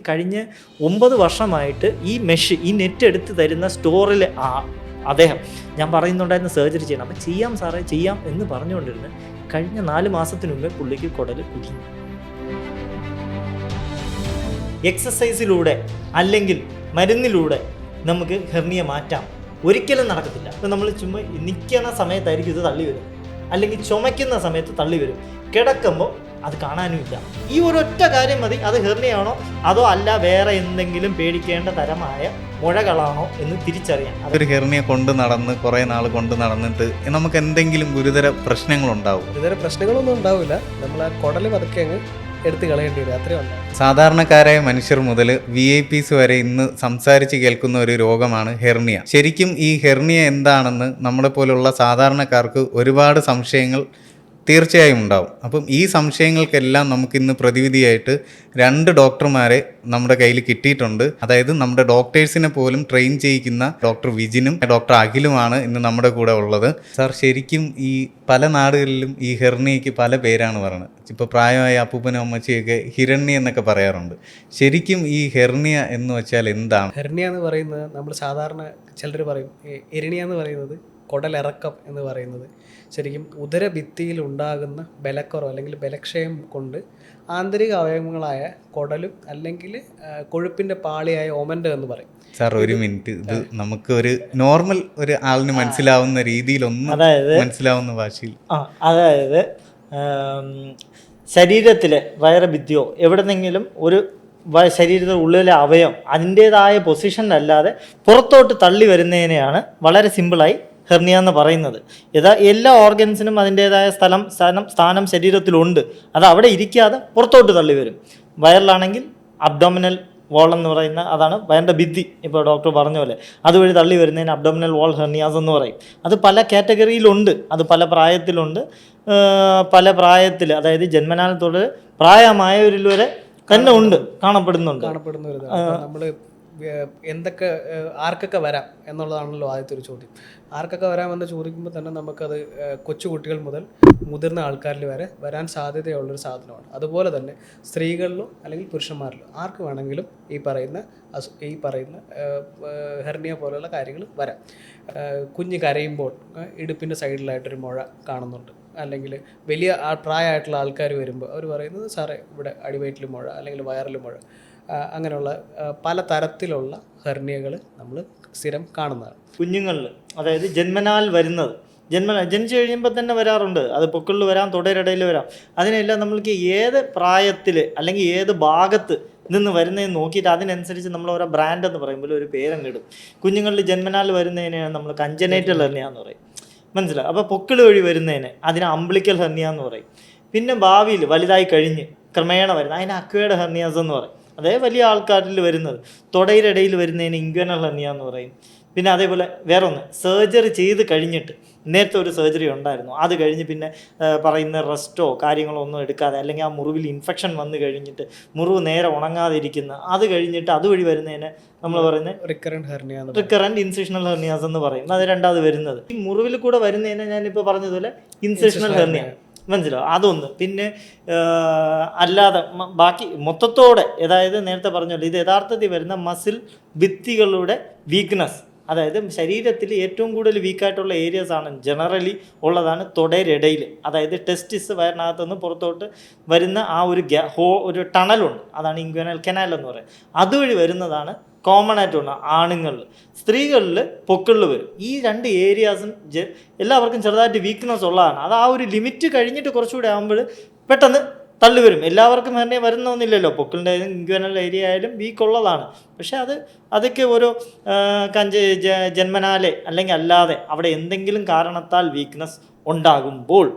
കഴിഞ്ഞ 9 വർഷമായിട്ട് ഈ നെറ്റ് എടുത്ത് തരുന്ന സ്റ്റോറിൽ അദ്ദേഹം ഞാൻ പറയുന്നുണ്ടായിരുന്ന സർജറി ചെയ്യണം. അപ്പം ചെയ്യാം സാറേ ചെയ്യാം എന്ന് പറഞ്ഞുകൊണ്ടിരുന്നു. കഴിഞ്ഞ 4 മാസത്തിന് മുമ്പേ പുള്ളിക്ക് കുടൽ കുടുങ്ങി. എക്സസൈസിലൂടെ അല്ലെങ്കിൽ മരുന്നിലൂടെ നമുക്ക് ഹെർണിയ മാറ്റാം, ഒരിക്കലും നടക്കത്തില്ല. ഇപ്പം നമ്മൾ ചുമ്മാ നിൽക്കുന്ന സമയത്തായിരിക്കും ഇത് തള്ളി വരും, അല്ലെങ്കിൽ ചുമയ്ക്കുന്ന സമയത്ത് തള്ളി വരും, കിടക്കുമ്പോൾ അത് കാണാനുമില്ല. ഈ ഒരൊറ്റ കാര്യം മതി അത് ഹെർണിയാണോ അതോ അല്ല വേറെ എന്തെങ്കിലും പേടിക്കേണ്ട തരമായ മുഴകളാണോ എന്ന് തിരിച്ചറിയാൻ. ഒരു ഹെർണിയ കൊണ്ട് നടന്ന് കുറേ നാൾ കൊണ്ട് നടന്നിട്ട് നമുക്ക് എന്തെങ്കിലും ഗുരുതര പ്രശ്നങ്ങളുണ്ടാവും? ഗുരുതര പ്രശ്നങ്ങളൊന്നും ഉണ്ടാവില്ല, നമ്മൾ ആ കുടൽ പതുക്കെ അങ്ങ് എടുത്ത് കളയേണ്ടി വരും, അത്രയും ഉണ്ടാവും. സാധാരണക്കാരായ മനുഷ്യർ മുതൽ VIP വരെ ഇന്ന് സംസാരിച്ച് കേൾക്കുന്ന ഒരു രോഗമാണ് ഹെർണിയ. ശരിക്കും ഈ ഹെർണിയ എന്താണെന്ന് നമ്മളെ പോലുള്ള സാധാരണക്കാർക്ക് ഒരുപാട് സംശയങ്ങൾ തീർച്ചയായും ഉണ്ടാവും. അപ്പം ഈ സംശയങ്ങൾക്കെല്ലാം നമുക്കിന്ന് പ്രതിവിധിയായിട്ട് 2 ഡോക്ടർമാരെ നമ്മുടെ കയ്യിൽ കിട്ടിയിട്ടുണ്ട്. അതായത് നമ്മുടെ ഡോക്ടേഴ്സിനെ പോലും ട്രെയിൻ ചെയ്യിക്കുന്ന ഡോക്ടർ വിജിനും ഡോക്ടർ അഖിലുമാണ് ഇന്ന് നമ്മുടെ കൂടെ ഉള്ളത്. സാർ, ശരിക്കും ഈ പല നാടുകളിലും ഈ ഹെർണിയയ്ക്ക് പല പേരാണ് പറയുന്നത്. ഇപ്പോൾ പ്രായമായ അപ്പൂപ്പനും അമ്മച്ചിയൊക്കെ ഹിരണ്യ എന്നൊക്കെ പറയാറുണ്ട്. ശരിക്കും ഈ ഹെർണിയ എന്ന് വെച്ചാൽ എന്താണ്? ഹെർണിയ എന്ന് പറയുന്നത് നമ്മൾ സാധാരണ ചിലർ പറയും, എരിണിയ എന്ന് പറയുന്നത് കുടലിറക്കം എന്ന് പറയുന്നത് ശരിക്കും ഉദരഭിത്തിയിൽ ഉണ്ടാകുന്ന ബലക്കുറവ് അല്ലെങ്കിൽ ബലക്ഷയം കൊണ്ട് ആന്തരിക അവയവങ്ങളായ കുടലും അല്ലെങ്കിൽ കൊഴുപ്പിൻ്റെ പാളിയായ ഒമൻ്റ് എന്ന് പറയും. സാർ, ഒരു മിനിറ്റ്, ഇത് നമുക്ക് ഒരു നോർമൽ ഒരു ആളിന് മനസ്സിലാവുന്ന രീതിയിലൊന്നും, മനസ്സിലാവുന്ന ഭാഷയിൽ. അതായത് ശരീരത്തിലെ വയറഭിത്തിയോ എവിടെന്നെങ്കിലും ഒരു ശരീരത്തിൻ്റെ ഉള്ളിലെ അവയവം അതിൻ്റേതായ പൊസിഷനിലല്ലാതെ പുറത്തോട്ട് തള്ളി വരുന്നതിനെയാണ് വളരെ സിമ്പിളായി ഹെർണിയ എന്ന് പറയുന്നത്. എല്ലാ ഓർഗൻസിനും അതിൻ്റേതായ സ്ഥാനം ശരീരത്തിലുണ്ട്. അത് അവിടെ ഇരിക്കാതെ പുറത്തോട്ട് തള്ളി വരും. വയറിലാണെങ്കിൽ അബ്ഡോമിനൽ വാൾ എന്ന് പറയുന്ന അതാണ് വയറിൻ്റെ ഭിത്തി, ഇപ്പോൾ ഡോക്ടർ പറഞ്ഞ പോലെ അതുവഴി തള്ളി വരുന്നതിന് അബ്ഡോമിനൽ വാൾ ഹെർണിയാസ് എന്ന് പറയും. അത് പല കാറ്റഗറിയിലുണ്ട്, അത് പല പ്രായത്തിലുണ്ട്. പല പ്രായത്തിൽ, അതായത് ജന്മനാൽ തൊട്ട് പ്രായമായവരിൽ വരെ തന്നെ കാണപ്പെടുന്നുണ്ട്. നമ്മൾ എന്തൊക്കെ ആർക്കൊക്കെ വരാം എന്നുള്ളതാണല്ലോ ആദ്യത്തെ ഒരു ചോദ്യം. ആർക്കൊക്കെ വരാമെന്ന് ചോദിക്കുമ്പോൾ തന്നെ നമുക്കത് കൊച്ചു കുട്ടികൾ മുതൽ മുതിർന്ന ആൾക്കാരിൽ വരെ വരാൻ സാധ്യതയുള്ളൊരു സാധനമാണ്. അതുപോലെ തന്നെ സ്ത്രീകളിലോ അല്ലെങ്കിൽ പുരുഷന്മാരിലോ ആർക്ക് വേണമെങ്കിലും ഈ പറയുന്ന ഹെർണിയ പോലെയുള്ള കാര്യങ്ങൾ വരാം. കുഞ്ഞ് കരയുമ്പോൾ ഇടുപ്പിൻ്റെ സൈഡിലായിട്ടൊരു മുഴ കാണുന്നുണ്ട്, അല്ലെങ്കിൽ വലിയ പ്രായമായിട്ടുള്ള ആൾക്കാർ വരുമ്പോൾ അവർ പറയുന്നത് സാറേ ഇവിടെ അടിവയറ്റിൽ മുഴ അല്ലെങ്കിൽ വയറിൽ മുഴ, അങ്ങനെയുള്ള പല തരത്തിലുള്ള ഹെർണിയകൾ നമ്മൾ സ്ഥിരം കാണുന്നതാണ്. കുഞ്ഞുങ്ങളിൽ, അതായത് ജന്മനാൽ വരുന്നത്, ജനിച്ചു കഴിയുമ്പോൾ തന്നെ വരാറുണ്ട്. അത് പൊക്കിളിൽ വരാം, തുടരിടയിൽ വരാം. അതിനെല്ലാം നമ്മൾക്ക് ഏത് പ്രായത്തിൽ അല്ലെങ്കിൽ ഏത് ഭാഗത്ത് നിന്ന് വരുന്നതെന്ന് നോക്കിയിട്ട് അതിനനുസരിച്ച് നമ്മൾ ഓരോ ബ്രാൻഡ് എന്ന് പറയുമ്പോൾ ഒരു പേരങ്ങ് ഇടും. കുഞ്ഞുങ്ങളിൽ ജന്മനാൽ വരുന്നതിനെയാണ് നമ്മൾ കഞ്ചനൈറ്റൽ ഹെർണിയ എന്ന് പറയും, മനസ്സിലാവും. അപ്പോൾ പൊക്കിൾ വഴി വരുന്നതിന് അതിന് അംബ്ലിക്കൽ ഹെർണിയ എന്ന് പറയും. പിന്നെ ഭാവിയിൽ വലുതായി കഴിഞ്ഞ് ക്രമേണ വരുന്നത് അതിന് അക്വേഡ് ഹെർണിയാസ് എന്ന് പറയും. അതേ വലിയ ആൾക്കാരിൽ വരുന്നത് തുടയുടെ ഇടയിൽ വരുന്നതിന് ഇൻഗ്വനൽ ഹെർണിയ എന്ന് പറയും. പിന്നെ അതേപോലെ വേറെ ഒന്ന്, സർജറി ചെയ്ത് കഴിഞ്ഞിട്ട്, നേരത്തെ ഒരു സർജറി ഉണ്ടായിരുന്നു, അത് കഴിഞ്ഞ് പിന്നെ പറയുന്ന റെസ്റ്റോ കാര്യങ്ങളോ ഒന്നും എടുക്കാതെ, അല്ലെങ്കിൽ ആ മുറിവിൽ ഇൻഫെക്ഷൻ വന്നു കഴിഞ്ഞിട്ട് മുറിവ് നേരെ ഉണങ്ങാതിരിക്കുന്ന, അത് കഴിഞ്ഞിട്ട് അതുവഴി വരുന്നതിന് നമ്മൾ പറയുന്നത് റിക്കറൻറ്റ് ഇൻസിഷണൽ ഹെർണിയാസ് എന്ന് പറയും. അത് രണ്ടാമത് വരുന്നത്. ഈ മുറിവിൽ കൂടെ വരുന്നതിനെ ഞാനിപ്പോൾ പറഞ്ഞതുപോലെ ഇൻസിഷണൽ ഹെർണിയ, മനസ്സിലാവും. അതൊന്ന്. പിന്നെ അല്ലാതെ ബാക്കി മൊത്തത്തോടെ, അതായത് നേരത്തെ പറഞ്ഞല്ലോ, ഇത് യഥാർത്ഥത്തിൽ വരുന്ന മസിൽ ഭിത്തികളുടെ വീക്ക്നെസ്, അതായത് ശരീരത്തിൽ ഏറ്റവും കൂടുതൽ വീക്കായിട്ടുള്ള ഏരിയസാണ് ജനറലി ഉള്ളതാണ് തുടരിടയിൽ. അതായത് ടെസ്റ്റിസ് വയറിനകത്തുനിന്ന് പുറത്തോട്ട് വരുന്ന ആ ഒരു ടണലുണ്ട്, അതാണ് ഇൻഗ്വനൽ കനാൽ എന്ന് പറയുന്നത്. അതുവഴി വരുന്നതാണ് കോമൺ ആയിട്ടുള്ള ആണുങ്ങളിൽ. സ്ത്രീകളിൽ പൊക്കിളിൽ വരും. ഈ 2 ഏരിയാസും എല്ലാവർക്കും ചെറുതായിട്ട് വീക്ക്നെസ് ഉള്ളതാണ്. അത് ആ ഒരു ലിമിറ്റ് കഴിഞ്ഞിട്ട് കുറച്ചുകൂടി ആകുമ്പോൾ പെട്ടെന്ന് തള്ളി വരും. എല്ലാവർക്കും ഹെർണിയ വരുന്നൊന്നുമില്ലല്ലോ. പൊക്കിളിൻ്റെ ആയാലും ഇൻഗ്വനൽ ഏരിയ ആയാലും വീക്ക് ഉള്ളതാണ്. പക്ഷേ അതൊക്കെ ഓരോ ജന്മനാലെ അല്ലെങ്കിൽ അല്ലാതെ അവിടെ എന്തെങ്കിലും കാരണത്താൽ വീക്ക്നെസ് ഉണ്ടാകുമ്പോൾ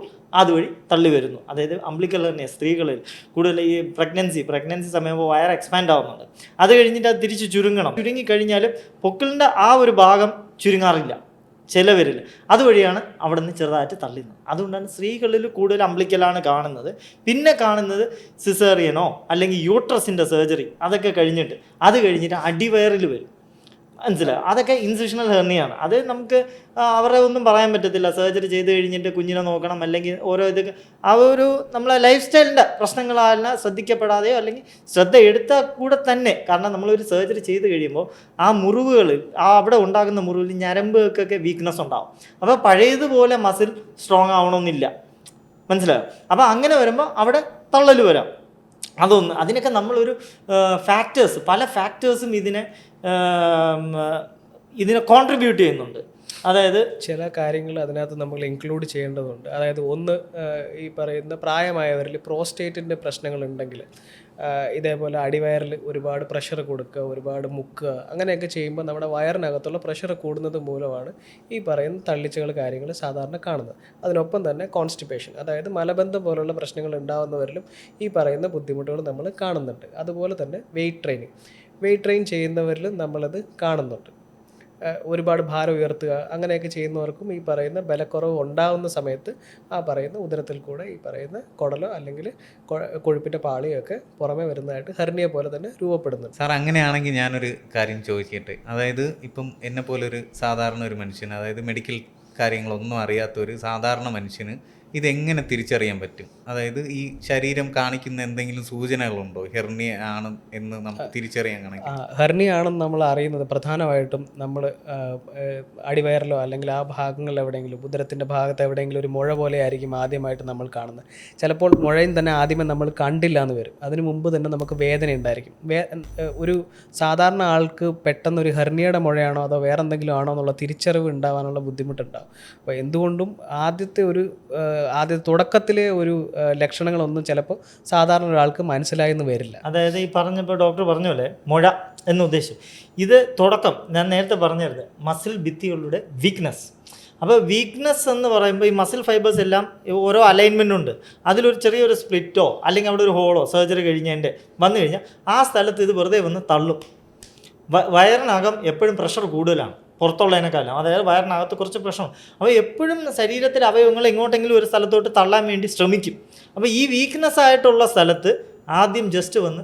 അതുവഴി തള്ളി വരുന്നു. അതായത് അംബ്ലിക്കൽ ഹെർണിയ സ്ത്രീകളിൽ കൂടുതൽ ഈ പ്രഗ്നൻസി സമയമ്പോൾ വയർ എക്സ്പാൻഡ് ആവുന്നുണ്ട്. അത് കഴിഞ്ഞിട്ട് അത് തിരിച്ച് ചുരുങ്ങിക്കഴിഞ്ഞാൽ പൊക്കിളിൻ്റെ ആ ഒരു ഭാഗം ചുരുങ്ങാറില്ല ചിലവരിൽ. അതുവഴിയാണ് അവിടെ നിന്ന് ചെറുതായിട്ട് തള്ളുന്നത്. അതുകൊണ്ടാണ് സ്ത്രീകളിൽ കൂടുതൽ അംബ്ലിക്കലാണ് കാണുന്നത്. പിന്നെ കാണുന്നത് സിസേറിയനോ അല്ലെങ്കിൽ യൂട്രസിൻ്റെ സർജറി അതൊക്കെ കഴിഞ്ഞിട്ട് അടിവയറിൽ വരും. മനസ്സിലായി, അതൊക്കെ ഇൻസിഷണൽ ഹെർണിയാണ്. അത് നമുക്ക് അവരെ ഒന്നും പറയാൻ പറ്റത്തില്ല. സർജറി ചെയ്ത് കഴിഞ്ഞിട്ട് കുഞ്ഞിനെ നോക്കണം, അല്ലെങ്കിൽ ഓരോ ഇതൊക്കെ ആ ഒരു നമ്മളെ ലൈഫ് സ്റ്റൈലിൻ്റെ പ്രശ്നങ്ങളാണ് ശ്രദ്ധിക്കപ്പെടാതെയോ അല്ലെങ്കിൽ ശ്രദ്ധ എടുത്താൽ കൂടെ തന്നെ. കാരണം നമ്മളൊരു സർജറി ചെയ്ത് കഴിയുമ്പോൾ ആ മുറിവുകൾ, ആ അവിടെ ഉണ്ടാകുന്ന മുറിവിൽ ഞരമ്പുകൾക്കൊക്കെ വീക്ക്നെസ് ഉണ്ടാവും. അപ്പോൾ പഴയതുപോലെ മസിൽ സ്ട്രോങ് ആവണമെന്നില്ല, മനസ്സിലായോ? അപ്പോൾ അങ്ങനെ വരുമ്പോൾ അവിടെ തള്ളൽ വരാം. അതൊന്ന്, അതിനൊക്കെ നമ്മളൊരു ഫാക്ടേഴ്സ്, പല ഫാക്ടേഴ്സും ഇതിനെ കോൺട്രിബ്യൂട്ട് ചെയ്യുന്നുണ്ട്. അതായത് ചില കാര്യങ്ങൾ അതിനകത്ത് നമ്മൾ ഇൻക്ലൂഡ് ചെയ്യേണ്ടതുണ്ട്. അതായത് ഒന്ന്, ഈ പറയുന്ന പ്രായമായവരിൽ പ്രോസ്റ്റേറ്റിൻ്റെ പ്രശ്നങ്ങളുണ്ടെങ്കിൽ ഇതേപോലെ അടിവയറിൽ ഒരുപാട് പ്രഷർ കൊടുക്കുക, ഒരുപാട് മുക്കുക, അങ്ങനെയൊക്കെ ചെയ്യുമ്പോൾ നമ്മുടെ വയറിനകത്തുള്ള പ്രഷർ കൂടുന്നത് മൂലമാണ് ഈ പറയുന്ന തള്ളിച്ചകൾ കാര്യങ്ങൾ സാധാരണ കാണുന്നത്. അതിനൊപ്പം തന്നെ കോൺസ്റ്റിപ്പേഷൻ, അതായത് മലബന്ധം പോലുള്ള പ്രശ്നങ്ങൾ ഉണ്ടാകുന്നവരിലും ഈ പറയുന്ന ബുദ്ധിമുട്ടുകൾ നമ്മൾ കാണുന്നുണ്ട്. അതുപോലെ തന്നെ വെയിറ്റ് ട്രെയിൻ ചെയ്യുന്നവരിലും നമ്മളത് കാണുന്നുണ്ട്. ഒരുപാട് ഭാരം ഉയർത്തുക അങ്ങനെയൊക്കെ ചെയ്യുന്നവർക്കും ഈ പറയുന്ന ബലക്കുറവ് ഉണ്ടാകുന്ന സമയത്ത് ആ പറയുന്ന ഉദരത്തിൽ കൂടെ ഈ പറയുന്ന കുടലോ അല്ലെങ്കിൽ കൊഴുപ്പിൻ്റെ പാളിയോ ഒക്കെ പുറമെ വരുന്നതായിട്ട് ഹെർണിയ പോലെ തന്നെ രൂപപ്പെടുന്നുണ്ട്. സാർ, അങ്ങനെയാണെങ്കിൽ ഞാനൊരു കാര്യം ചോദിക്കട്ടെ. അതായത് ഇപ്പം എന്നെ പോലൊരു സാധാരണ ഒരു മനുഷ്യന്, അതായത് മെഡിക്കൽ കാര്യങ്ങളൊന്നും അറിയാത്ത ഒരു സാധാരണ മനുഷ്യന് ഇതെങ്ങനെ തിരിച്ചറിയാൻ പറ്റും? അതായത് ഈ ശരീരം കാണിക്കുന്ന എന്തെങ്കിലും സൂചനകളുണ്ടോ ഹെർണിയ ആണ് എന്ന് നമുക്ക് തിരിച്ചറിയാൻ കണക്ക്? ഹെർണിയ ആണെന്ന് നമ്മൾ അറിയുന്നത് പ്രധാനമായിട്ടും നമ്മൾ അടിവയറിലോ അല്ലെങ്കിൽ ആ ഭാഗങ്ങളിൽ എവിടെയെങ്കിലും ഉദരത്തിൻ്റെ ഭാഗത്ത് എവിടെയെങ്കിലും ഒരു മുഴ പോലെ ആയിരിക്കും ആദ്യമായിട്ട് നമ്മൾ കാണുന്നത്. ചിലപ്പോൾ മുഴയും തന്നെ ആദ്യമേ നമ്മൾ കണ്ടില്ല എന്ന് വരും. അതിനു മുമ്പ് തന്നെ നമുക്ക് വേദന ഉണ്ടായിരിക്കും. ഒരു സാധാരണ ആൾക്ക് പെട്ടെന്നൊരു ഹെർണിയയുടെ മുഴയാണോ അതോ വേറെ എന്തെങ്കിലും ആണോ എന്നുള്ള തിരിച്ചറിവ് ഉണ്ടാകാനുള്ള ബുദ്ധിമുട്ടുണ്ടാകും. അപ്പോൾ എന്തുകൊണ്ടും ആദ്യ തുടക്കത്തിലെ ഒരു ലക്ഷണങ്ങളൊന്നും ചിലപ്പോൾ സാധാരണ ഒരാൾക്ക് മനസ്സിലായെന്ന് വരില്ല. അതായത് ഈ പറഞ്ഞപ്പോൾ ഡോക്ടർ പറഞ്ഞ പോലെ മുഴ എന്ന് ഉദ്ദേശിച്ചു. ഇത് തുടക്കം ഞാൻ നേരത്തെ പറഞ്ഞിരുന്നത് മസിൽ ഭിത്തികളുടെ വീക്ക്നെസ്. അപ്പോൾ വീക്ക്നെസ് എന്ന് പറയുമ്പോൾ ഈ മസിൽ ഫൈബേഴ്സ് എല്ലാം ഓരോ അലൈൻമെൻ്റ് ഉണ്ട്. അതിലൊരു ചെറിയൊരു സ്പ്ലിറ്റോ അല്ലെങ്കിൽ അവിടെ ഒരു ഹോളോ സർജറി കഴിഞ്ഞതിൻ്റെ വന്നു കഴിഞ്ഞാൽ ആ സ്ഥലത്ത് ഇത് വെറുതെ വന്ന് തള്ളും. വയറിനകം എപ്പോഴും പ്രഷർ കൂടുതലാണ് പുറത്തുള്ളതിനേക്കാളും. അതായത് വയറിനകത്ത് കുറച്ച് പ്രശ്നം. അപ്പോൾ എപ്പോഴും ശരീരത്തിലെ അവയവങ്ങൾ എങ്ങോട്ടെങ്കിലും ഒരു സ്ഥലത്തോട്ട് തള്ളാൻ വേണ്ടി ശ്രമിക്കും. അപ്പോൾ ഈ വീക്ക്നെസ് ആയിട്ടുള്ള സ്ഥലത്ത് ആദ്യം ജസ്റ്റ് വന്ന്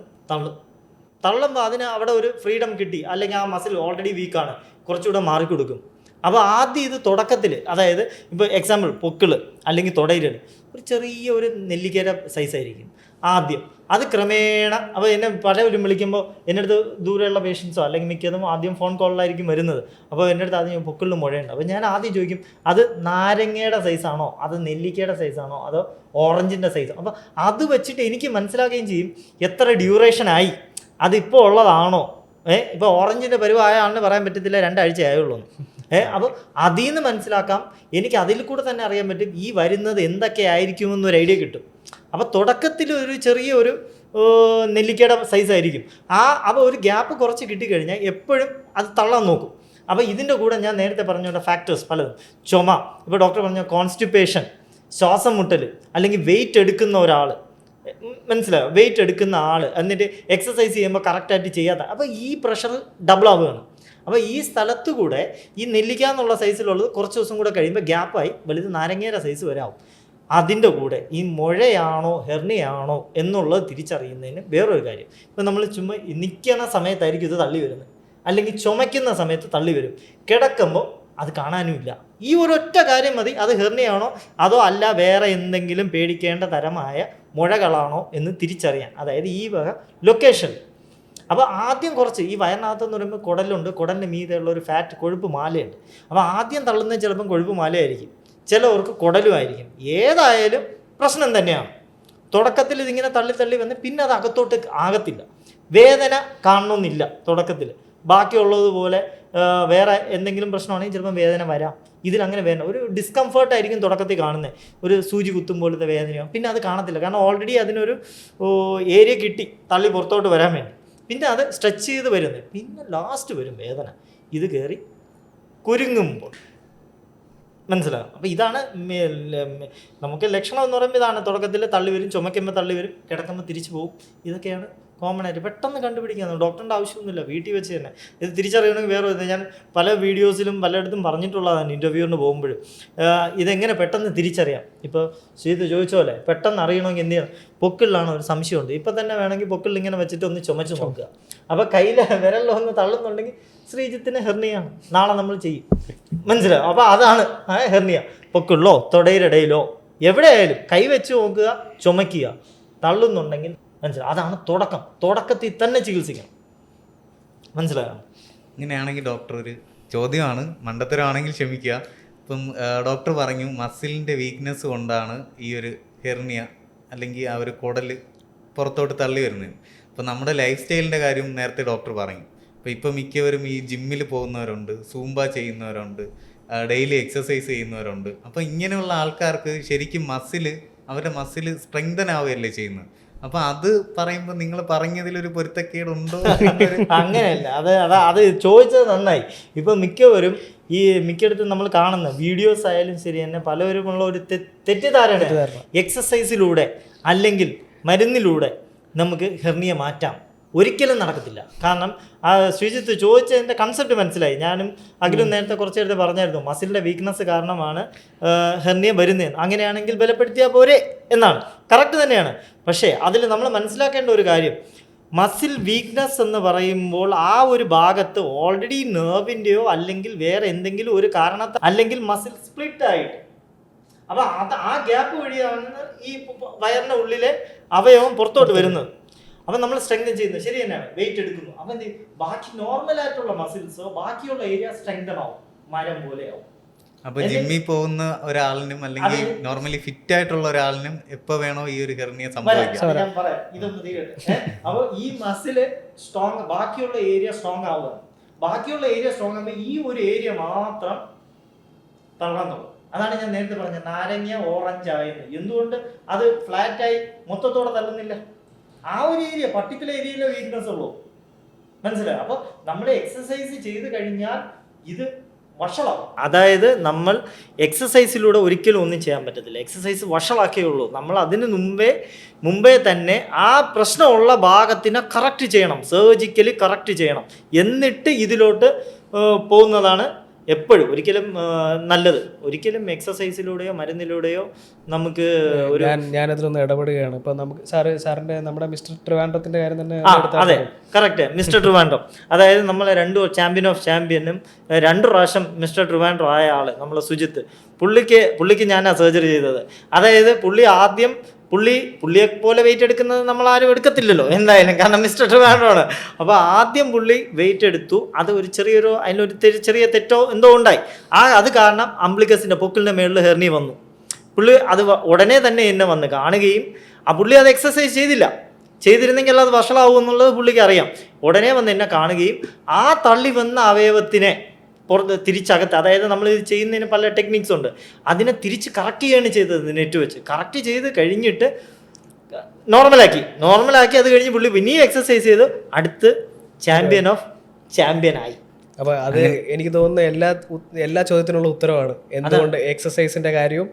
തള്ളുമ്പോൾ അതിന് അവിടെ ഒരു ഫ്രീഡം കിട്ടി, അല്ലെങ്കിൽ ആ മസിൽ ഓൾറെഡി വീക്കാണ്, കുറച്ചുകൂടെ മാറിക്കൊടുക്കും. അപ്പോൾ ആദ്യം ഇത് തുടക്കത്തിൽ, അതായത് ഇപ്പോൾ എക്സാമ്പിൾ പൊക്കിൾ അല്ലെങ്കിൽ തുടയിരൽ ഒരു ചെറിയ ഒരു നെല്ലിക്കര സൈസായിരിക്കും ആദ്യം. അത് ക്രമേണ, അപ്പോൾ എന്നെ പലരും വിളിക്കുമ്പോൾ എൻ്റെ അടുത്ത് ദൂരെയുള്ള പേഷ്യൻസോ അല്ലെങ്കിൽ മിക്കതും ആദ്യം ഫോൺ കോളിലായിരിക്കും വരുന്നത്. അപ്പോൾ എൻ്റെ അടുത്ത് ആദ്യം പൊക്കിളിൽ മുഴയുണ്ട്. അപ്പോൾ ഞാൻ ആദ്യം ചോദിക്കും, അത് നാരങ്ങയുടെ സൈസാണോ അത് നെല്ലിക്കയുടെ സൈസാണോ അതോ ഓറഞ്ചിൻ്റെ സൈസോ? അപ്പോൾ അത് വെച്ചിട്ട് എനിക്ക് മനസ്സിലാക്കുകയും ചെയ്യും എത്ര ഡ്യൂറേഷനായി, അതിപ്പോൾ ഉള്ളതാണോ. ഇപ്പോൾ ഓറഞ്ചിൻ്റെ പരുവായ ആളിന് പറയാൻ പറ്റത്തില്ല 2 ആഴ്ച ആയുള്ളൂ. അപ്പോൾ അതിൽ നിന്ന് മനസ്സിലാക്കാം, എനിക്ക് അതിൽ കൂടെ തന്നെ അറിയാൻ പറ്റും ഈ വരുന്നത് എന്തൊക്കെ ആയിരിക്കുമെന്നൊരു ഐഡിയ കിട്ടും. അപ്പോൾ തുടക്കത്തിൽ ഒരു ചെറിയൊരു നെല്ലിക്കയുടെ സൈസായിരിക്കും. അപ്പോൾ ഒരു ഗ്യാപ്പ് കുറച്ച് കിട്ടിക്കഴിഞ്ഞാൽ എപ്പോഴും അത് തള്ളാൻ നോക്കും. അപ്പോൾ ഇതിൻ്റെ കൂടെ ഞാൻ നേരത്തെ പറഞ്ഞ ഫാക്ടേഴ്സ് പലതും, ചുമ, ഇപ്പോൾ ഡോക്ടർ പറഞ്ഞ കോൺസ്റ്റിപ്പേഷൻ, ശ്വാസം മുട്ടൽ, അല്ലെങ്കിൽ വെയിറ്റ് എടുക്കുന്ന ഒരാൾ, മനസ്സിലായോ, വെയിറ്റ് എടുക്കുന്ന ആൾ എന്നിട്ട് എക്സസൈസ് ചെയ്യുമ്പോൾ കറക്റ്റായിട്ട് ചെയ്യാത്ത, അപ്പോൾ ഈ പ്രഷർ ഡബിൾ ആവുകയാണ്. അപ്പോൾ ഈ സ്ഥലത്ത് കൂടെ ഈ നെല്ലിക്ക എന്നുള്ള സൈസിലുള്ളത് കുറച്ച് ദിവസം കൂടെ കഴിയുമ്പോൾ ഗ്യാപ്പായി വലുത് നാരങ്ങയുടെ സൈസ് വരെ ആവും. അതിൻ്റെ കൂടെ ഈ മുഴയാണോ ഹെർണിയാണോ എന്നുള്ളത് തിരിച്ചറിയുന്നതിന് വേറൊരു കാര്യം, ഇപ്പം നമ്മൾ ചുമ്മാ നിൽക്കുന്ന സമയത്തായിരിക്കും ഇത് തള്ളി വരുന്നത്, അല്ലെങ്കിൽ ചുമയ്ക്കുന്ന സമയത്ത് തള്ളി വരും, കിടക്കുമ്പോൾ അത് കാണാനുമില്ല. ഈ ഒരൊറ്റ കാര്യം മതി അത് ഹെർണിയാണോ അതോ അല്ല വേറെ എന്തെങ്കിലും പേടിക്കേണ്ട തരമായ മുഴകളാണോ എന്ന് തിരിച്ചറിയാൻ, അതായത് ഈ വക ലൊക്കേഷൻ. അപ്പോൾ ആദ്യം കുറച്ച് ഈ വയറിനകത്തെന്ന് പറയുമ്പോൾ കുടലുണ്ട്, കുടലിൻ്റെ മീതെയുള്ള ഒരു ഫാറ്റ് കൊഴുപ്പ് മാലയുണ്ട്. അപ്പോൾ ആദ്യം തള്ളുന്നത് ചിലപ്പം കൊഴുപ്പ് മാലയായിരിക്കും, ചിലവർക്ക് കുടലുമായിരിക്കും. ഏതായാലും പ്രശ്നം തന്നെയാണ്. തുടക്കത്തിൽ ഇതിങ്ങനെ തള്ളി വന്ന് പിന്നെ അത് അകത്തോട്ട് ആകത്തില്ല. വേദന കാണണമെന്നില്ല തുടക്കത്തിൽ. ബാക്കിയുള്ളതുപോലെ വേറെ എന്തെങ്കിലും പ്രശ്നമാണെങ്കിൽ ചിലപ്പം വേദന വരാം. ഇതിലങ്ങനെ വേദന, ഒരു ഡിസ്കംഫേർട്ടായിരിക്കും തുടക്കത്തിൽ കാണുന്നത്, ഒരു സൂചി കുത്തും പോലത്തെ വേദനയോ. പിന്നെ അത് കാണത്തില്ല, കാരണം ഓൾറെഡി അതിനൊരു ഏരിയ കിട്ടി തള്ളി പുറത്തോട്ട് വരാൻ വേണ്ടി. പിന്നെ അത് സ്ട്രെച്ച് ചെയ്ത് വരുന്നത്, പിന്നെ ലാസ്റ്റ് വരും വേദന ഇത് കയറി കുരുങ്ങുമ്പോൾ, മനസ്സിലാകും. അപ്പോൾ ഇതാണ് നമുക്ക് ലക്ഷണം എന്ന് പറയുമ്പോൾ ഇതാണ്. തുടക്കത്തിൽ തള്ളി വരും, ചുമയ്ക്കുമ്പോൾ തള്ളി വരും, കിടക്കുമ്പോൾ തിരിച്ചു പോകും. ഇതൊക്കെയാണ് കോമൺ ആയിട്ട് പെട്ടെന്ന് കണ്ടുപിടിക്കുന്നത്. ഡോക്ടറിൻ്റെ ആവശ്യമൊന്നുമില്ല, വീട്ടിൽ വെച്ച് തന്നെ ഇത് തിരിച്ചറിയണമെങ്കിൽ വേറെ ഞാൻ പല വീഡിയോസിലും പലയിടത്തും പറഞ്ഞിട്ടുള്ളതാണ് ഇൻ്റർവ്യൂവിന് പോകുമ്പോഴും. ഇതെങ്ങനെ പെട്ടെന്ന് തിരിച്ചറിയാം. ഇപ്പോൾ ശ്രീത് ചോദിച്ച പോലെ പെട്ടെന്ന് അറിയണമെങ്കിൽ എന്ത് ചെയ്യണം, പൊക്കിളിലാണ് ഒരു സംശയമുണ്ട്, ഇപ്പം തന്നെ വേണമെങ്കിൽ പൊക്കിളിൽ ഇങ്ങനെ വെച്ചിട്ട് ഒന്ന് ചുമച്ച് നോക്കുക. അപ്പോൾ കയ്യിൽ വിരലിലൊന്ന് തള്ളുന്നുണ്ടെങ്കിൽ ശ്രീജിത്തിന് ഹെർണിയാണ്, നാളെ നമ്മൾ ചെയ്യും. മനസ്സിലായോ? അപ്പോൾ അതാണ് ഹെർണിയ. പൊക്കിളിലോ തൊടയിലിടയിലോ എവിടെയായാലും കൈവച്ച് നോക്കുക, ചുമക്കുക, തള്ളുന്നുണ്ടെങ്കിൽ മനസ്സിലാവും. അതാണ് തുടക്കത്തിൽ തന്നെ ചികിത്സിക്കണം. മനസ്സിലായോ? ഇങ്ങനെയാണെങ്കിൽ ഡോക്ടർ ഒരു ചോദ്യമാണ്, മണ്ടത്തരമാണെങ്കിൽ ക്ഷമിക്കുക. ഇപ്പം ഡോക്ടർ പറഞ്ഞു മസിലിൻ്റെ വീക്ക്നെസ് കൊണ്ടാണ് ഈ ഒരു ഹെർണിയ അല്ലെങ്കിൽ ആ ഒരു കുടൽ പുറത്തോട്ട് തള്ളി വരുന്നത്. അപ്പോൾ നമ്മുടെ ലൈഫ് സ്റ്റൈലിൻ്റെ കാര്യം നേരത്തെ ഡോക്ടർ പറഞ്ഞു. ഇപ്പോൾ മിക്കവരും ഈ ജിമ്മിൽ പോകുന്നവരുണ്ട്, സൂംബ ചെയ്യുന്നവരുണ്ട്, ഡെയിലി എക്സസൈസ് ചെയ്യുന്നവരുണ്ട്. അപ്പോൾ ഇങ്ങനെയുള്ള ആൾക്കാർക്ക് ശരിക്കും അവരുടെ മസിൽ സ്ട്രെങ്തൻ ആവുകയല്ലേ ചെയ്യുന്നത്. അപ്പോൾ അത് പറയുമ്പോൾ നിങ്ങൾ പറഞ്ഞതിലൊരു പൊരുത്തക്കേടുണ്ടോ? അങ്ങനെയല്ല, അത് ചോദിച്ചത് നന്നായി. ഇപ്പം മിക്കയിടത്തും നമ്മൾ കാണുന്ന വീഡിയോസ് ആയാലും ശരി തന്നെ പലവരുമുള്ള ഒരു തെറ്റിദ്ധാരണ എക്സസൈസിലൂടെ അല്ലെങ്കിൽ മരുന്നിലൂടെ നമുക്ക് ഹെർണിയ മാറ്റാം. ഒരിക്കലും നടക്കത്തില്ല. കാരണം ശ്രീജിത്ത് ചോദിച്ചതിൻ്റെ കൺസെപ്റ്റ് മനസ്സിലായി. ഞാനും അഖിലും നേരത്തെ കുറച്ച് നേരത്തെ പറഞ്ഞായിരുന്നു മസിലിൻ്റെ വീക്ക്നെസ് കാരണമാണ് ഹെർണിയ വരുന്നതെന്ന്. അങ്ങനെയാണെങ്കിൽ ബലപ്പെടുത്തിയാൽ പോരെ എന്നാണ്. കറക്റ്റ് തന്നെയാണ്. പക്ഷേ അതിൽ നമ്മൾ മനസ്സിലാക്കേണ്ട ഒരു കാര്യം, മസിൽ വീക്ക്നെസ് എന്ന് പറയുമ്പോൾ ആ ഒരു ഭാഗത്ത് ഓൾറെഡി നെർവിൻ്റെയോ അല്ലെങ്കിൽ വേറെ എന്തെങ്കിലും ഒരു കാരണത്താൽ അല്ലെങ്കിൽ മസിൽ സ്പ്ലിറ്റ് ആയിട്ട്, അപ്പോൾ ആ ഗ്യാപ്പ് വഴിയാണ് ഈ വയറിൻ്റെ ഉള്ളിലെ അവയവം പുറത്തോട്ട് വരുന്നത്. അപ്പം നമ്മൾ സ്ട്രെങ്തൻ ചെയ്യുന്നത് ശരി തന്നെയാണ്, വെയിറ്റ് എടുക്കുന്നു. അപ്പം എന്ത് ബാക്കി നോർമലായിട്ടുള്ള മസിൽസോ ബാക്കിയുള്ള ഏരിയ സ്ട്രെങ്തൻ ആവും, മരം പോലെയാവും. അപ്പൊ ജിമ്മിൽ പോകുന്ന ഒരാളിനും അല്ലെങ്കിൽ നോർമലി ഫിറ്റ് ആയിട്ടുള്ള ഒരാളിനും എപ്പോ വേണോ ഈ ഒരു ഹെർണിയ സംഭവിക്കാം. ഞാൻ പറയാം, ഇതൊന്ന് തീരട്ടെ. അപ്പോൾ ഈ മസില് സ്ട്രോങ്, ബാക്കിയുള്ള ഏരിയ സ്ട്രോങ് ആവുക. ബാക്കിയുള്ള ഏരിയ സ്ട്രോങ് ആകുമ്പോൾ ഈ ഒരു ഏരിയ മാത്രം തള്ളാൻ തുടങ്ങും. അതാണ് ഞാൻ നേരത്തെ പറഞ്ഞത് നാരങ്ങ ഓറഞ്ച് ആയെന്ന്. എന്തുകൊണ്ട് അത് ഫ്ലാറ്റായി മൊത്തത്തോടെ തള്ളുന്നില്ല? ആ ഒരു ഏരിയ, പർട്ടിക്കുലർ ഏരിയയിലെ വീക്ക്നെസ് ഉള്ളൂ. മനസ്സിലായോ? അപ്പോൾ നമ്മൾ എക്സസൈസ് ചെയ്ത് കഴിഞ്ഞാൽ ഇത് വഷളാവും. അതായത് നമ്മൾ എക്സസൈസിലൂടെ ഒരിക്കലും ഒന്നും ചെയ്യാൻ പറ്റത്തില്ല. എക്സസൈസ് വഷളാക്കേ ഉള്ളൂ. നമ്മൾ അതിന് മുമ്പേ തന്നെ ആ പ്രശ്നമുള്ള ഭാഗത്തിനെ കറക്റ്റ് ചെയ്യണം, സർജിക്കലി കറക്റ്റ് ചെയ്യണം. എന്നിട്ട് ഇതിലോട്ട് പോകുന്നതാണ് എപ്പോഴും ഒരിക്കലും നല്ലത്. ഒരിക്കലും എക്സസൈസിലൂടെയോ മരുന്നിലൂടെയോ നമുക്ക് ഒരു ഞാനതിലൊന്ന് ഇടപെടുകയാണ്. ഇപ്പം നമുക്ക് സാറിൻ്റെ നമ്മുടെ മിസ്റ്റർ ട്രിവാൻഡ്രത്തിൻ്റെ കാര്യം തന്നെ. അതെ, കറക്റ്റ്. മിസ്റ്റർ ട്രിവാൻഡ്രം, അതായത് നമ്മൾ 2 ചാമ്പ്യൻ ഓഫ് ചാമ്പ്യനും 2 പ്രാവശ്യം മിസ്റ്റർ ട്രിവാൻഡ്രം ആയ ആള് നമ്മളെ സുജിത്ത്. പുള്ളിക്ക് ഞാനാണ് സർജറി ചെയ്തത്. അതായത് പുള്ളിയെ പോലെ വെയിറ്റ് എടുക്കുന്നത് നമ്മൾ ആരും എടുക്കത്തില്ലല്ലോ എന്തായാലും, കാരണം മിസ്റ്റർ ട്രിവാൻഡ്രമാണ്. അപ്പോൾ ആദ്യം പുള്ളി വെയിറ്റ് എടുത്തു. അത് ഒരു അതിലൊരു ചെറിയ തെറ്റോ എന്തോ ഉണ്ടായി. അത് കാരണം അംബ്ലിക്കസിൻ്റെ പൊക്കിളിൻ്റെ മേളിൽ ഹെർണിയ വന്നു. പുള്ളി അത് ഉടനെ തന്നെ എന്നെ വന്ന് കാണുകയും പുള്ളി അത് എക്സസൈസ് ചെയ്തിരുന്നെങ്കിൽ അത് വഷളാവും എന്നുള്ളത് പുള്ളിക്ക് അറിയാം. ഉടനെ വന്ന് എന്നെ കാണുകയും ആ തള്ളി വന്ന അവയവത്തിനെ പുറത്ത് തിരിച്ചകത്ത്, അതായത് നമ്മൾ ഇത് ചെയ്യുന്നതിന് പല ടെക്നിക്സ് ഉണ്ട്, അതിനെ തിരിച്ച് കറക്റ്റ് ചെയ്യുകയാണ് ചെയ്തത്. നെറ്റ് വെച്ച് കറക്റ്റ് ചെയ്ത് കഴിഞ്ഞിട്ട് നോർമലാക്കി അത് കഴിഞ്ഞ് പുള്ളി പിന്നെയും എക്സസൈസ് ചെയ്ത് അടുത്ത് ചാമ്പ്യനായി. അപ്പോൾ അത് എനിക്ക് തോന്നുന്ന എല്ലാ ചോദ്യത്തിനുള്ള ഉത്തരവാണ്. എന്തുകൊണ്ട് എക്സസൈസിൻ്റെ കാര്യവും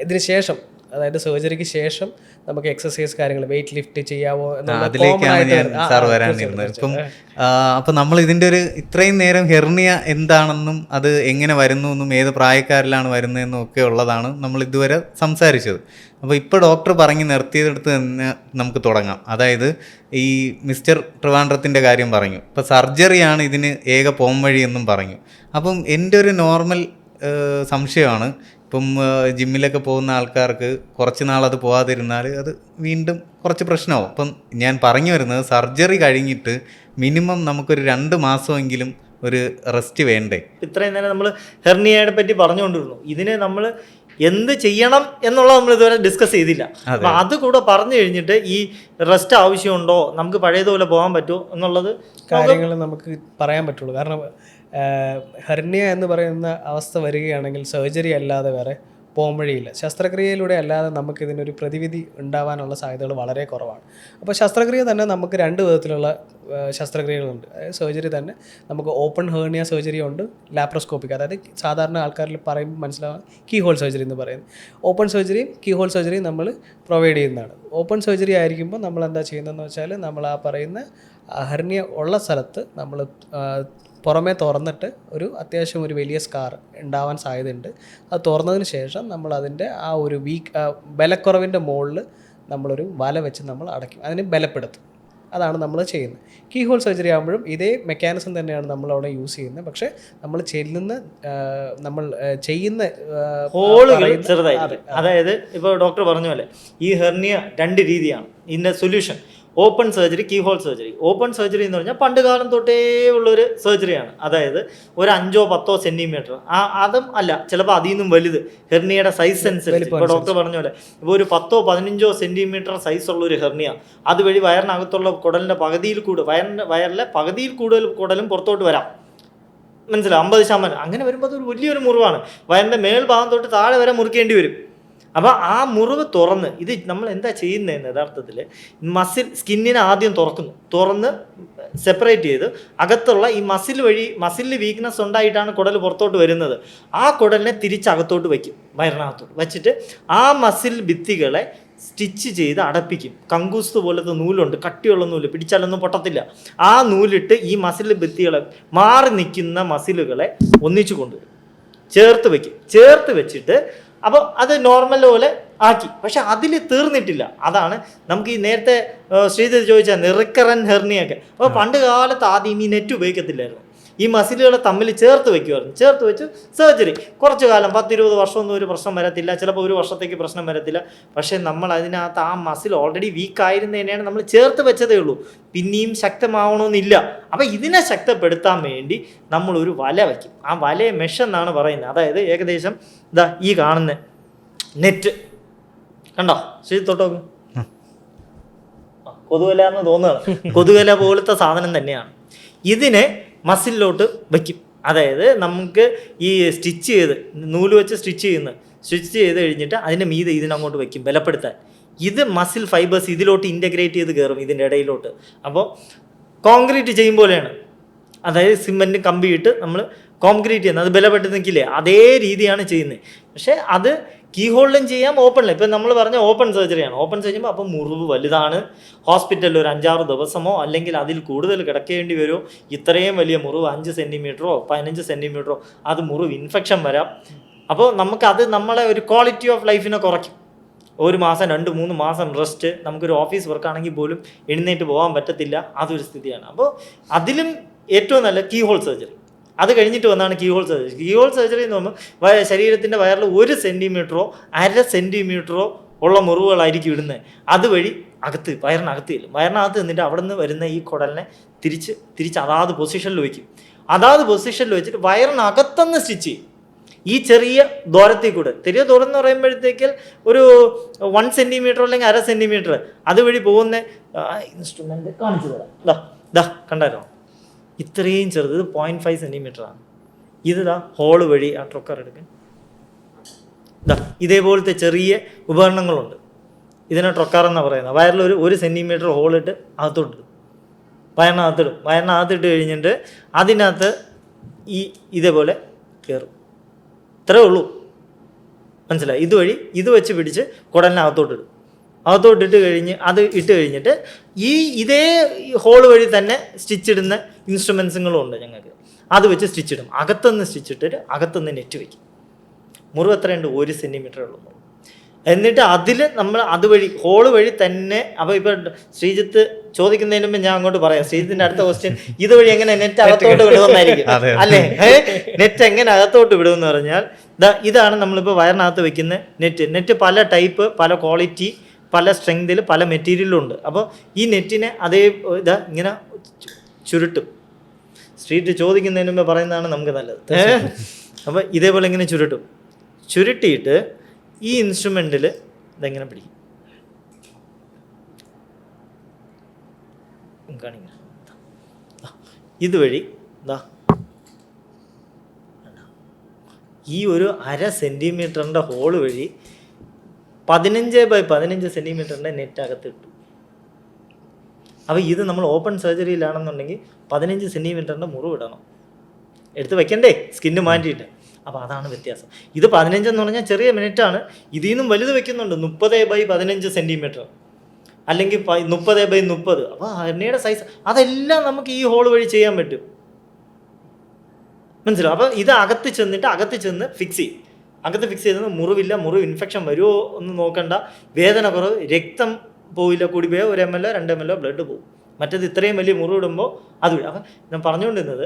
ഇതിന് ശേഷം, അതായത് സർജറിക്ക് ശേഷം നമുക്ക് എക്സസൈസ് കാര്യങ്ങൾ, വെയിറ്റ് ലിഫ്റ്റ് ചെയ്യാവോ അതിലേക്കാണ് ഞാൻ സാർ വരാനിരുന്നത്. അപ്പം നമ്മൾ ഇതിൻ്റെ ഇത്രയും നേരം ഹെർണിയ എന്താണെന്നും അത് എങ്ങനെ വരുന്നു എന്നും ഏത് പ്രായക്കാരിലാണ് വരുന്നതെന്നും ഒക്കെ ഉള്ളതാണ് നമ്മൾ ഇതുവരെ സംസാരിച്ചത്. അപ്പോൾ ഇപ്പോൾ ഡോക്ടർ പറഞ്ഞ് നിർത്തിയതെടുത്ത് തന്നെ നമുക്ക് തുടങ്ങാം. അതായത് ഈ മിസ്റ്റർ ട്രിവാൻഡ്രത്തിൻ്റെ കാര്യം പറഞ്ഞു. ഇപ്പോൾ സർജറിയാണ് ഇതിന് ഏക പോംവഴി എന്നും പറഞ്ഞു. അപ്പം എൻ്റെ ഒരു നോർമൽ സംശയമാണ്, ഇപ്പം ജിമ്മിലൊക്കെ പോകുന്ന ആൾക്കാർക്ക് കുറച്ച് നാളത് പോകാതിരുന്നാൽ അത് വീണ്ടും കുറച്ച് പ്രശ്നമാവും. അപ്പം ഞാൻ പറഞ്ഞു വരുന്നത്, സർജറി കഴിഞ്ഞിട്ട് മിനിമം നമുക്കൊരു 2 മാസമെങ്കിലും ഒരു റെസ്റ്റ് വേണ്ടേ? ഇത്രയും നേരം നമ്മൾ ഹെർണിയയെ പറ്റി പറഞ്ഞുകൊണ്ടിരുന്നു. ഇതിനെ നമ്മൾ എന്ത് ചെയ്യണം എന്നുള്ളത് നമ്മൾ ഇതുവരെ ഡിസ്കസ് ചെയ്തില്ല. അപ്പം അത് കൂടെ പറഞ്ഞു കഴിഞ്ഞിട്ട് ഈ റെസ്റ്റ് ആവശ്യമുണ്ടോ, നമുക്ക് പഴയതുപോലെ പോകാൻ പറ്റുമോ എന്നുള്ളത് കാര്യങ്ങൾ നമുക്ക് പറയാൻ പറ്റുള്ളൂ. കാരണം ഹെർണിയ എന്ന് പറയുന്ന അവസ്ഥ വരികയാണെങ്കിൽ സർജറി അല്ലാതെ വേറെ പോംവഴിയില്ല. ശസ്ത്രക്രിയയിലൂടെ അല്ലാതെ നമുക്കിതിനൊരു പ്രതിവിധി ഉണ്ടാവാനുള്ള സാധ്യതകൾ വളരെ കുറവാണ്. അപ്പോൾ ശസ്ത്രക്രിയ തന്നെ നമുക്ക് 2 വിധത്തിലുള്ള ശസ്ത്രക്രിയകളുണ്ട്. അതായത് സർജറി തന്നെ നമുക്ക് ഓപ്പൺ ഹെർണിയ സർജറി ഉണ്ട്, ലാപ്രോസ്കോപ്പിക്, അതായത് സാധാരണ ആൾക്കാരിൽ പറയുമ്പോൾ മനസ്സിലാവാൻ കീ ഹോൾ സർജറി എന്ന് പറയുന്നത്. ഓപ്പൺ സർജറിയും കീ ഹോൾ സർജറിയും നമ്മൾ പ്രൊവൈഡ് ചെയ്യുന്നതാണ്. ഓപ്പൺ സർജറി ആയിരിക്കുമ്പോൾ നമ്മൾ എന്താ ചെയ്യുന്നതെന്ന് വെച്ചാൽ, നമ്മൾ ആ പറയുന്ന ഹെർണിയ ഉള്ള സ്ഥലത്ത് നമ്മൾ പുറമേ തുറന്നിട്ട് അത്യാവശ്യം ഒരു വലിയ സ്കാർ ഉണ്ടാവാൻ സാധ്യതയുണ്ട്. അത് തുറന്നതിന് ശേഷം നമ്മൾ അതിൻ്റെ ആ ഒരു ബലക്കുറവിൻ്റെ മുകളിൽ നമ്മളൊരു വല വെച്ച് നമ്മൾ അടയ്ക്കും, അതിനെ ബലപ്പെടുത്തും. അതാണ് നമ്മൾ ചെയ്യുന്നത്. കീ ഹോൾ സർജറി ആകുമ്പോഴും ഇതേ മെക്കാനിസം തന്നെയാണ് നമ്മളവിടെ യൂസ് ചെയ്യുന്നത്. പക്ഷേ നമ്മൾ ചെയ്യുന്ന ഹോളുകൾ ചെറുതായിരിക്കും. അതായത് ഇപ്പോൾ ഡോക്ടർ പറഞ്ഞ പോലെ ഈ ഹെർണിയ 2 രീതിയാണ്. ഇതിൻ്റെ solution open surgery, keyhole surgery. Open surgery എന്ന് പറഞ്ഞാൽ പണ്ട് കാലം തൊട്ടേ ഉള്ളൊരു സർജറിയാണ്. അതായത് ഒരു 5-10 സെൻറ്റിമീറ്റർ, അതും അല്ല, ചിലപ്പോൾ അതിൽ നിന്നും വലുത്, ഹെർണിയയുടെ സൈസ് അനുസരിച്ച്. ഇപ്പോൾ ഡോക്ടർ പറഞ്ഞ പോലെ ഇപ്പോൾ ഒരു 10-15 സെൻറ്റിമീറ്റർ സൈസുള്ള ഒരു ഹെർണിയ, അതുവഴി വയറിനകത്തുള്ള കുടലിൻ്റെ പകുതിയിൽ കൂടുതൽ, വയറിലെ പകുതിയിൽ കൂടുതൽ കുടലും പുറത്തോട്ട് വരാം. മനസ്സിലാവും, 50%. അങ്ങനെ വരുമ്പോൾ അതൊരു വലിയൊരു മുറിവാണ്. വയറിൻ്റെ മേൽഭാഗം തൊട്ട് താഴെ വരെ മുറിക്കേണ്ടി വരും. അപ്പോൾ ആ മുറിവ് തുറന്ന്, ഇത് നമ്മൾ എന്താ ചെയ്യുന്നതെന്ന് യഥാർത്ഥത്തിൽ സ്കിന്നിനെ ആദ്യം തുറന്ന് സെപ്പറേറ്റ് ചെയ്ത് അകത്തുള്ള ഈ മസിലിൽ വീക്ക്നെസ് ഉണ്ടായിട്ടാണ് കുടൽ പുറത്തോട്ട് വരുന്നത്. ആ കുടലിനെ തിരിച്ചകത്തോട്ട് വയ്ക്കും, വയറിനകത്തോട്ട് വച്ചിട്ട് ആ മസിൽ ഭിത്തികളെ സ്റ്റിച്ച് ചെയ്ത് അടപ്പിക്കും. കങ്കൂസ് പോലത്തെ നൂലുണ്ട്, കട്ടിയുള്ള നൂല്, പിടിച്ചാലൊന്നും പൊട്ടത്തില്ല. ആ നൂലിട്ട് ഈ മസിൽ ഭിത്തികളെ, മാറി നിൽക്കുന്ന മസിലുകളെ ഒന്നിച്ചു കൊണ്ടുവരും, ചേർത്ത് വെച്ചിട്ട് അപ്പോൾ അത് നോർമൽ പോലെ ആക്കി. പക്ഷെ അതിൽ തീർന്നിട്ടില്ല. അതാണ് നമുക്ക് ഈ നേരത്തെ ശ്രീധർ ചോദിച്ചാൽ റിക്കറൻറ്റ് ഹെർണിയൊക്കെ. അപ്പോൾ പണ്ട് കാലത്ത് ആദ്യം ഈ നെറ്റ് ഉപയോഗിക്കത്തില്ലായിരുന്നു. ഈ മസിലുകളെ തമ്മിൽ ചേർത്ത് വെക്കുമായിരുന്നു. ചേർത്ത് വെച്ച് സർജറി കുറച്ച് കാലം, 10-20 വർഷമൊന്നും ഒരു പ്രശ്നം വരത്തില്ല, ചിലപ്പോൾ 1 വർഷത്തേക്ക് പ്രശ്നം വരത്തില്ല. പക്ഷേ നമ്മൾ അതിനകത്ത് ആ മസിൽ ഓൾറെഡി വീക്കായിരുന്നതിനെയാണ് നമ്മൾ ചേർത്ത് വെച്ചതേ ഉള്ളൂ. പിന്നെയും ശക്തമാവണമെന്നില്ല. അപ്പോൾ ഇതിനെ ശക്തപ്പെടുത്താൻ വേണ്ടി നമ്മളൊരു വല വയ്ക്കും. ആ വലയെ മെഷ് എന്നാണ് പറയുന്നത്. അതായത് ഏകദേശം ഇതാ ഈ കാണുന്ന നെറ്റ് കണ്ടോ, ശരി തൊട്ടോക്ക്, കൊതുകല എന്ന് തോന്നുകയാണ്. കൊതുകല പോലത്തെ സാധനം തന്നെയാണ്. ഇതിനെ മസിലിലോട്ട് വയ്ക്കും. അതായത് നമുക്ക് ഈ സ്റ്റിച്ച് ചെയ്ത്, നൂല് വെച്ച് സ്റ്റിച്ച് ചെയ്ത് കഴിഞ്ഞിട്ട് അതിൻ്റെ മീതെ ഇതിനങ്ങോട്ട് വയ്ക്കും ബലപ്പെടുത്താൻ. ഇത് മസിൽ ഫൈബേഴ്സ് ഇതിലോട്ട് ഇൻ്റഗ്രേറ്റ് ചെയ്ത് കയറും ഇതിൻ്റെ ഇടയിലോട്ട്. അപ്പോൾ കോൺക്രീറ്റ് ചെയ്യും പോലെയാണ്. അതായത് സിമെൻറ്റ് കമ്പിയിട്ട് നമ്മൾ കോൺക്രീറ്റ് ചെയ്യുന്നത്, അത് ബലപ്പെട്ട് നിൽക്കില്ലേ, അതേ രീതിയാണ് ചെയ്യുന്നത്. പക്ഷേ അത് കീ ഹോളിലും ചെയ്യാം, ഓപ്പണിലും. ഇപ്പം നമ്മൾ പറഞ്ഞ ഓപ്പൺ സർജറിയാണ്. ഓപ്പൺ ചെയ്യുമ്പോൾ അപ്പം മുറിവ് വലുതാണ്, ഹോസ്പിറ്റലിൽ ഒരു 5-6 ദിവസമോ അല്ലെങ്കിൽ അതിൽ കൂടുതൽ കിടക്കേണ്ടി വരുമോ. ഇത്രയും വലിയ മുറിവ് 5 സെൻറ്റിമീറ്ററോ 15 സെൻറ്റിമീറ്ററോ, അത് മുറിവ് ഇൻഫെക്ഷൻ വരാം. അപ്പോൾ നമുക്കത് നമ്മളെ ഒരു ക്വാളിറ്റി ഓഫ് ലൈഫിനെ കുറയ്ക്കും. 1 മാസം 2-3 മാസം റെസ്റ്റ്, നമുക്കൊരു ഓഫീസ് വർക്കാണെങ്കിൽ പോലും എഴുന്നേറ്റ് പോകാൻ പറ്റത്തില്ല, അതൊരു സ്ഥിതിയാണ്. അപ്പോൾ അതിലും ഏറ്റവും നല്ല കീ ഹോൾ സർജറി. അത് കഴിഞ്ഞിട്ട് വന്നാണ് keyhole surgery. Keyhole surgery എന്ന് പറയുമ്പോൾ ശരീരത്തിൻ്റെ വയറിൽ 1 സെൻറ്റിമീറ്ററോ 1/2 സെൻറ്റിമീറ്ററോ ഉള്ള മുറിവുകളായിരിക്കും ഇടുന്നത്. അതുവഴി വയറിനകത്ത് ചെല്ലും. വയറിനകത്ത് നിന്നിട്ട് അവിടെ നിന്ന് വരുന്ന ഈ കുടലിനെ തിരിച്ച് അതാത് പൊസിഷനിൽ വയ്ക്കും. അതാത് പൊസിഷനിൽ വെച്ചിട്ട് വയറിനകത്തുനിന്ന് സ്റ്റിച്ച് ചെയ്യും. ഈ ചെറിയ ദൂരത്തിൽ കൂടെ, ചെറിയ ദൂരം എന്ന് പറയുമ്പോഴത്തേക്ക് ഒരു 1 സെൻറ്റിമീറ്റർ അല്ലെങ്കിൽ 1/2 സെൻറ്റിമീറ്റർ അതുവഴി പോകുന്ന ഇൻസ്ട്രുമെൻ്റ് കാണിച്ചു തരാം. കണ്ടായിരുന്നോ, ഇത്രയും ചെറുത്, ഇത് 0.5 സെൻറ്റിമീറ്ററാണ്. ഇതാ ഹോള് വഴി ആ ട്രൊക്കർ എടുക്കാൻ ഇതേപോലത്തെ ചെറിയ ഉപകരണങ്ങളുണ്ട്. ഇതിനെ ട്രൊക്കർ എന്നാണ് പറയുന്നത്. വയറിൽ 1 സെൻറ്റിമീറ്റർ ഹോളിട്ട് അകത്തോട്ടിടും, വയറിനകത്തിട്ട് കഴിഞ്ഞിട്ട് അതിനകത്ത് ഇതേപോലെ കയറും. ഇത്രേ ഉള്ളൂ, മനസ്സിലായി. ഇതുവഴി ഇത് വെച്ച് പിടിച്ച് കുടലിനകത്തോട്ടിടും. അകത്തോട്ടിട്ട് കഴിഞ്ഞിട്ട് ഇതേ ഹോൾ വഴി തന്നെ സ്റ്റിച്ചിടുന്ന ഇൻസ്ട്രുമെൻസുകളും ഉണ്ട് ഞങ്ങൾക്ക്. അത് വെച്ച് സ്റ്റിച്ചിടും. അകത്തുനിന്ന് സ്റ്റിച്ചിട്ടിട്ട് അകത്തുനിന്ന് നെറ്റ് വയ്ക്കും. മുറിവ് എത്രയുണ്ട്? 1 സെൻറ്റിമീറ്റർ ഉള്ളൂ മുറിവ്. എന്നിട്ട് അതിൽ നമ്മൾ അതുവഴി ഹോള് വഴി തന്നെ. അപ്പോൾ ഇപ്പോൾ ശ്രീജിത്ത് ചോദിക്കുന്നതിന് മുമ്പ് ഞാൻ അങ്ങോട്ട് പറയാം. ശ്രീജിത്തിന്റെ അടുത്ത ക്വസ്റ്റ്യൻ ഇതുവഴി എങ്ങനെ നെറ്റ് അകത്തോട്ട് വിടുമെന്നായിരിക്കും അല്ലേ? നെറ്റ് എങ്ങനെ അകത്തോട്ട് വിടുമെന്ന് പറഞ്ഞാൽ ഇതാണ് നമ്മളിപ്പോൾ വയറിനകത്ത് വെക്കുന്ന നെറ്റ്. പല ടൈപ്പ്, പല ക്വാളിറ്റി, പല സ്ട്രെങ്തിൽ, പല മെറ്റീരിയലും ഉണ്ട്. അപ്പോൾ ഈ നെറ്റിനെ ഇങ്ങനെ ചുരുട്ടും. സ്ട്രീറ്റ് ചോദിക്കുന്നതിന് മുമ്പ് പറയുന്നതാണ് നമുക്ക് നല്ലത്. അപ്പോൾ ഇതേപോലെ ഇങ്ങനെ ചുരുട്ടിയിട്ട് ഈ ഇൻസ്ട്രുമെൻറ്റിൽ ഇതെങ്ങനെ പിടിക്കും, കാണിക്കാം. ഇതുവഴി ഈ ഒരു 1/2 സെൻറ്റിമീറ്ററിൻ്റെ ഹോള് വഴി 15x15 സെൻറ്റിമീറ്ററിൻ്റെ നെറ്റ് അകത്ത് ഇട്ടു. അപ്പോൾ ഇത് നമ്മൾ ഓപ്പൺ സർജറിയിലാണെന്നുണ്ടെങ്കിൽ 15 സെൻറ്റിമീറ്ററിൻ്റെ മുറിവ് ഇടണം, എടുത്ത് വെക്കണ്ടേ, സ്കിന്ന് മാറ്റിയിട്ട്. അപ്പോൾ അതാണ് വ്യത്യാസം. ഇത് 15 എന്ന് പറഞ്ഞാൽ ചെറിയ മിനിറ്റാണ്. ഇതിൽ നിന്നും വലുത് വെക്കുന്നുണ്ട്, 30x15 സെൻറ്റിമീറ്റർ അല്ലെങ്കിൽ 30x30. അപ്പോൾ ഹെർണിയയുടെ സൈസ് അതെല്ലാം നമുക്ക് ഈ ഹോൾ വഴി ചെയ്യാൻ പറ്റും, മനസ്സിലാവും. അപ്പോൾ ഇത് അകത്ത് ചെന്ന് ഫിക്സ് ചെയ്യും. അകത്ത് ഫിക്സ് ചെയ്തത് മുറിവില്ല, മുറിവ് ഇൻഫെക്ഷൻ വരുമോ ഒന്നും നോക്കണ്ട, വേദന കുറവ്, രക്തം പോയില്ല, കൂടി പോയാൽ 1 ml 2 ml ബ്ലഡ് പോകും. മറ്റേത് ഇത്രയും വലിയ മുറിവിടുമ്പോൾ അത് അപ്പം ഞാൻ പറഞ്ഞുകൊണ്ടിരുന്നത്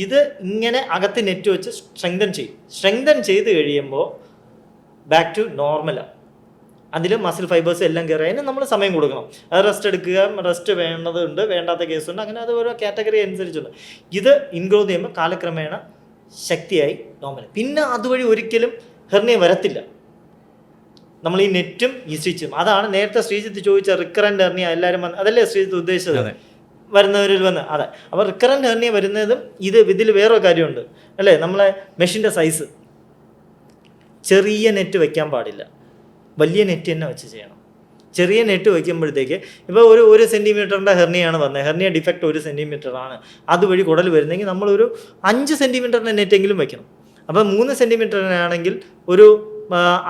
ഇത് ഇങ്ങനെ അകത്ത് നെറ്റ് വെച്ച് സ്ട്രെങ്തൻ ചെയ്ത് കഴിയുമ്പോൾ ബാക്ക് ടു നോർമലാണ്. അതിൽ മസിൽ ഫൈബേഴ്സ് എല്ലാം കയറി അതിന് നമ്മൾ സമയം കൊടുക്കണം. അത് റെസ്റ്റ് എടുക്കുക, റെസ്റ്റ് വേണ്ടതുണ്ട്, വേണ്ടാത്ത കേസുണ്ട്, അങ്ങനെ അത് ഓരോ കാറ്റഗറി അനുസരിച്ചുണ്ട്. ഇത് ഇൻഗ്രോത്ത് ചെയ്യുമ്പോൾ കാലക്രമേണ ശക്തിയായി നോർമൽ. പിന്നെ അതുവഴി ഒരിക്കലും ഹെർണിയ വരത്തില്ല. നമ്മൾ ഈ നെറ്റും ഈ സ്റ്റിച്ചും, അതാണ് നേരത്തെ ശ്രീജിത്ത് ചോദിച്ച റിക്കറൻറ്റ് ഹെർണിയ എല്ലാവരും അതല്ലേ ശ്രീജിത്ത് ഉദ്ദേശിച്ചത്, വരുന്നവരിൽ വന്ന്. അതെ, അപ്പോൾ റിക്കറൻറ്റ് ഹെർണിയ വരുന്നതും ഇതിൽ വേറൊരു കാര്യമുണ്ട് അല്ലേ, നമ്മളെ മെഷീൻ്റെ സൈസ്. ചെറിയ നെറ്റ് വയ്ക്കാൻ പാടില്ല, വലിയ നെറ്റ് തന്നെ വെച്ച് ചെയ്യണം. ചെറിയ നെറ്റ് വയ്ക്കുമ്പോഴത്തേക്ക് ഇപ്പോൾ ഒരു സെൻറ്റിമീറ്ററിൻ്റെ ഹെർണിയാണ് വന്നത്, ഹെർണിയ ഡിഫക്റ്റ് 1 സെൻറ്റിമീറ്ററാണ്, അതുവഴി കുടൽ വരുന്നെങ്കിൽ നമ്മളൊരു 5 സെൻറ്റിമീറ്ററിൻ്റെ നെറ്റെങ്കിലും വയ്ക്കണം. അപ്പോൾ 3 സെൻറ്റിമീറ്ററിനാണെങ്കിൽ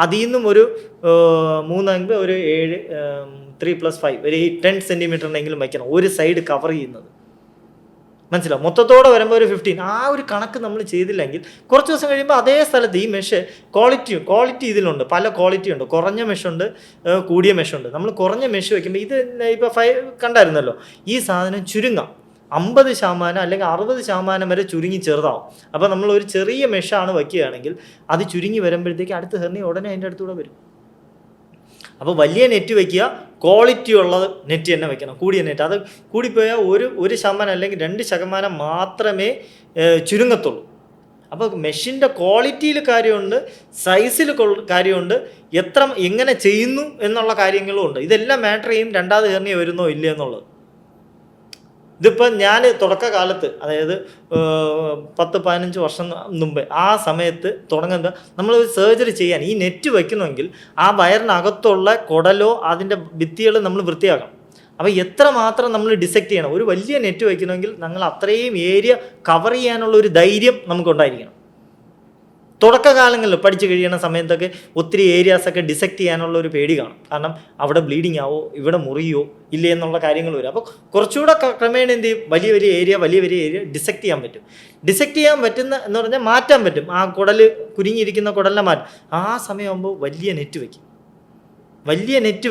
അതിൽ നിന്നും ഒരു 3 ഒരു 7 3+5 ഒരു 10 സെൻറ്റിമീറ്ററിനെങ്കിലും വയ്ക്കണം, ഒരു സൈഡ് കവർ ചെയ്യുന്നത്. മനസ്സിലാവും? മൊത്തത്തോടെ വരുമ്പോൾ ഒരു 15. ആ ഒരു കണക്ക് നമ്മൾ ചെയ്തില്ലെങ്കിൽ കുറച്ച് ദിവസം കഴിയുമ്പോൾ അതേ സ്ഥലത്ത് ഈ മെഷ് ക്വാളിറ്റി ഇതിലുണ്ട്, പല ക്വാളിറ്റി ഉണ്ട്. കുറഞ്ഞ മെഷുണ്ട്, കൂടിയ മെഷുണ്ട്. നമ്മൾ കുറഞ്ഞ മെഷ് വയ്ക്കുമ്പോൾ ഇത് ഇപ്പോൾ 5 കണ്ടായിരുന്നല്ലോ, ഈ സാധനം ചുരുങ്ങാം 50% അല്ലെങ്കിൽ 60% വരെ ചുരുങ്ങി ചെറുതാവും. അപ്പോൾ നമ്മൾ ഒരു ചെറിയ മെഷാണ് വയ്ക്കുകയാണെങ്കിൽ അത് ചുരുങ്ങി വരുമ്പോഴത്തേക്ക് അടുത്ത ഹെർണിയ ഉടനെ അതിൻ്റെ അടുത്തൂടെ വരും. അപ്പോൾ വലിയ നെറ്റ് വയ്ക്കുക, ക്വാളിറ്റി ഉള്ള നെറ്റ് തന്നെ വയ്ക്കണം. കൂടിയ നെറ്റ് അത് കൂടിപ്പോയാൽ 1% അല്ലെങ്കിൽ 2% മാത്രമേ ചുരുങ്ങത്തുള്ളൂ. അപ്പോൾ മെഷീൻ്റെ ക്വാളിറ്റിയിൽ കാര്യമുണ്ട്, സൈസിൽ കാര്യമുണ്ട്, എങ്ങനെ ചെയ്യുന്നു എന്നുള്ള കാര്യങ്ങളും ഉണ്ട്. ഇതെല്ലാം മാറ്റർ ചെയ്യും രണ്ടാമത് ഹെർണിയ വരുന്നോ ഇല്ല എന്നുള്ളത്. ഇതിപ്പോൾ ഞാൻ തുടക്കകാലത്ത്, അതായത് 10-15 വർഷം മുമ്പേ, ആ സമയത്ത് തുടങ്ങുന്നത് നമ്മളൊരു സർജറി ചെയ്യാൻ ഈ നെറ്റ് വയ്ക്കണമെങ്കിൽ ആ വയറിനകത്തുള്ള കുടലോ അതിൻ്റെ ഭിത്തികളോ നമ്മൾ വൃത്തിയാക്കണം. അപ്പോൾ എത്ര മാത്രം നമ്മൾ ഡിസെക്റ്റ് ചെയ്യണം. ഒരു വലിയ നെറ്റ് വയ്ക്കണമെങ്കിൽ നമ്മൾ അത്രയും ഏരിയ കവർ ചെയ്യാനുള്ള ഒരു ധൈര്യം നമുക്കുണ്ടായിരിക്കണം. തുടക്കകാലങ്ങളിൽ പഠിച്ചു കഴിയുന്ന സമയത്തൊക്കെ ഒത്തിരി ഏരിയാസൊക്കെ ഡിസെക്റ്റ് ചെയ്യാനുള്ള ഒരു പേടി കാണും. കാരണം അവിടെ ബ്ലീഡിങ് ആവോ, ഇവിടെ മുറിയോ ഇല്ലേ എന്നുള്ള കാര്യങ്ങൾ വരും. അപ്പോൾ കുറച്ചുകൂടെ ക്രമേണ എന്ത് ചെയ്യും, വലിയ ഏരിയ ഡിസെക്റ്റ് ചെയ്യാൻ പറ്റും. ഡിസെക്റ്റ് ചെയ്യാൻ പറ്റുന്ന എന്ന് പറഞ്ഞാൽ മാറ്റാൻ പറ്റും. ആ കുരുങ്ങിയിരിക്കുന്ന കുടലിനെ മാറ്റും. ആ സമയമാകുമ്പോൾ വലിയ നെറ്റ്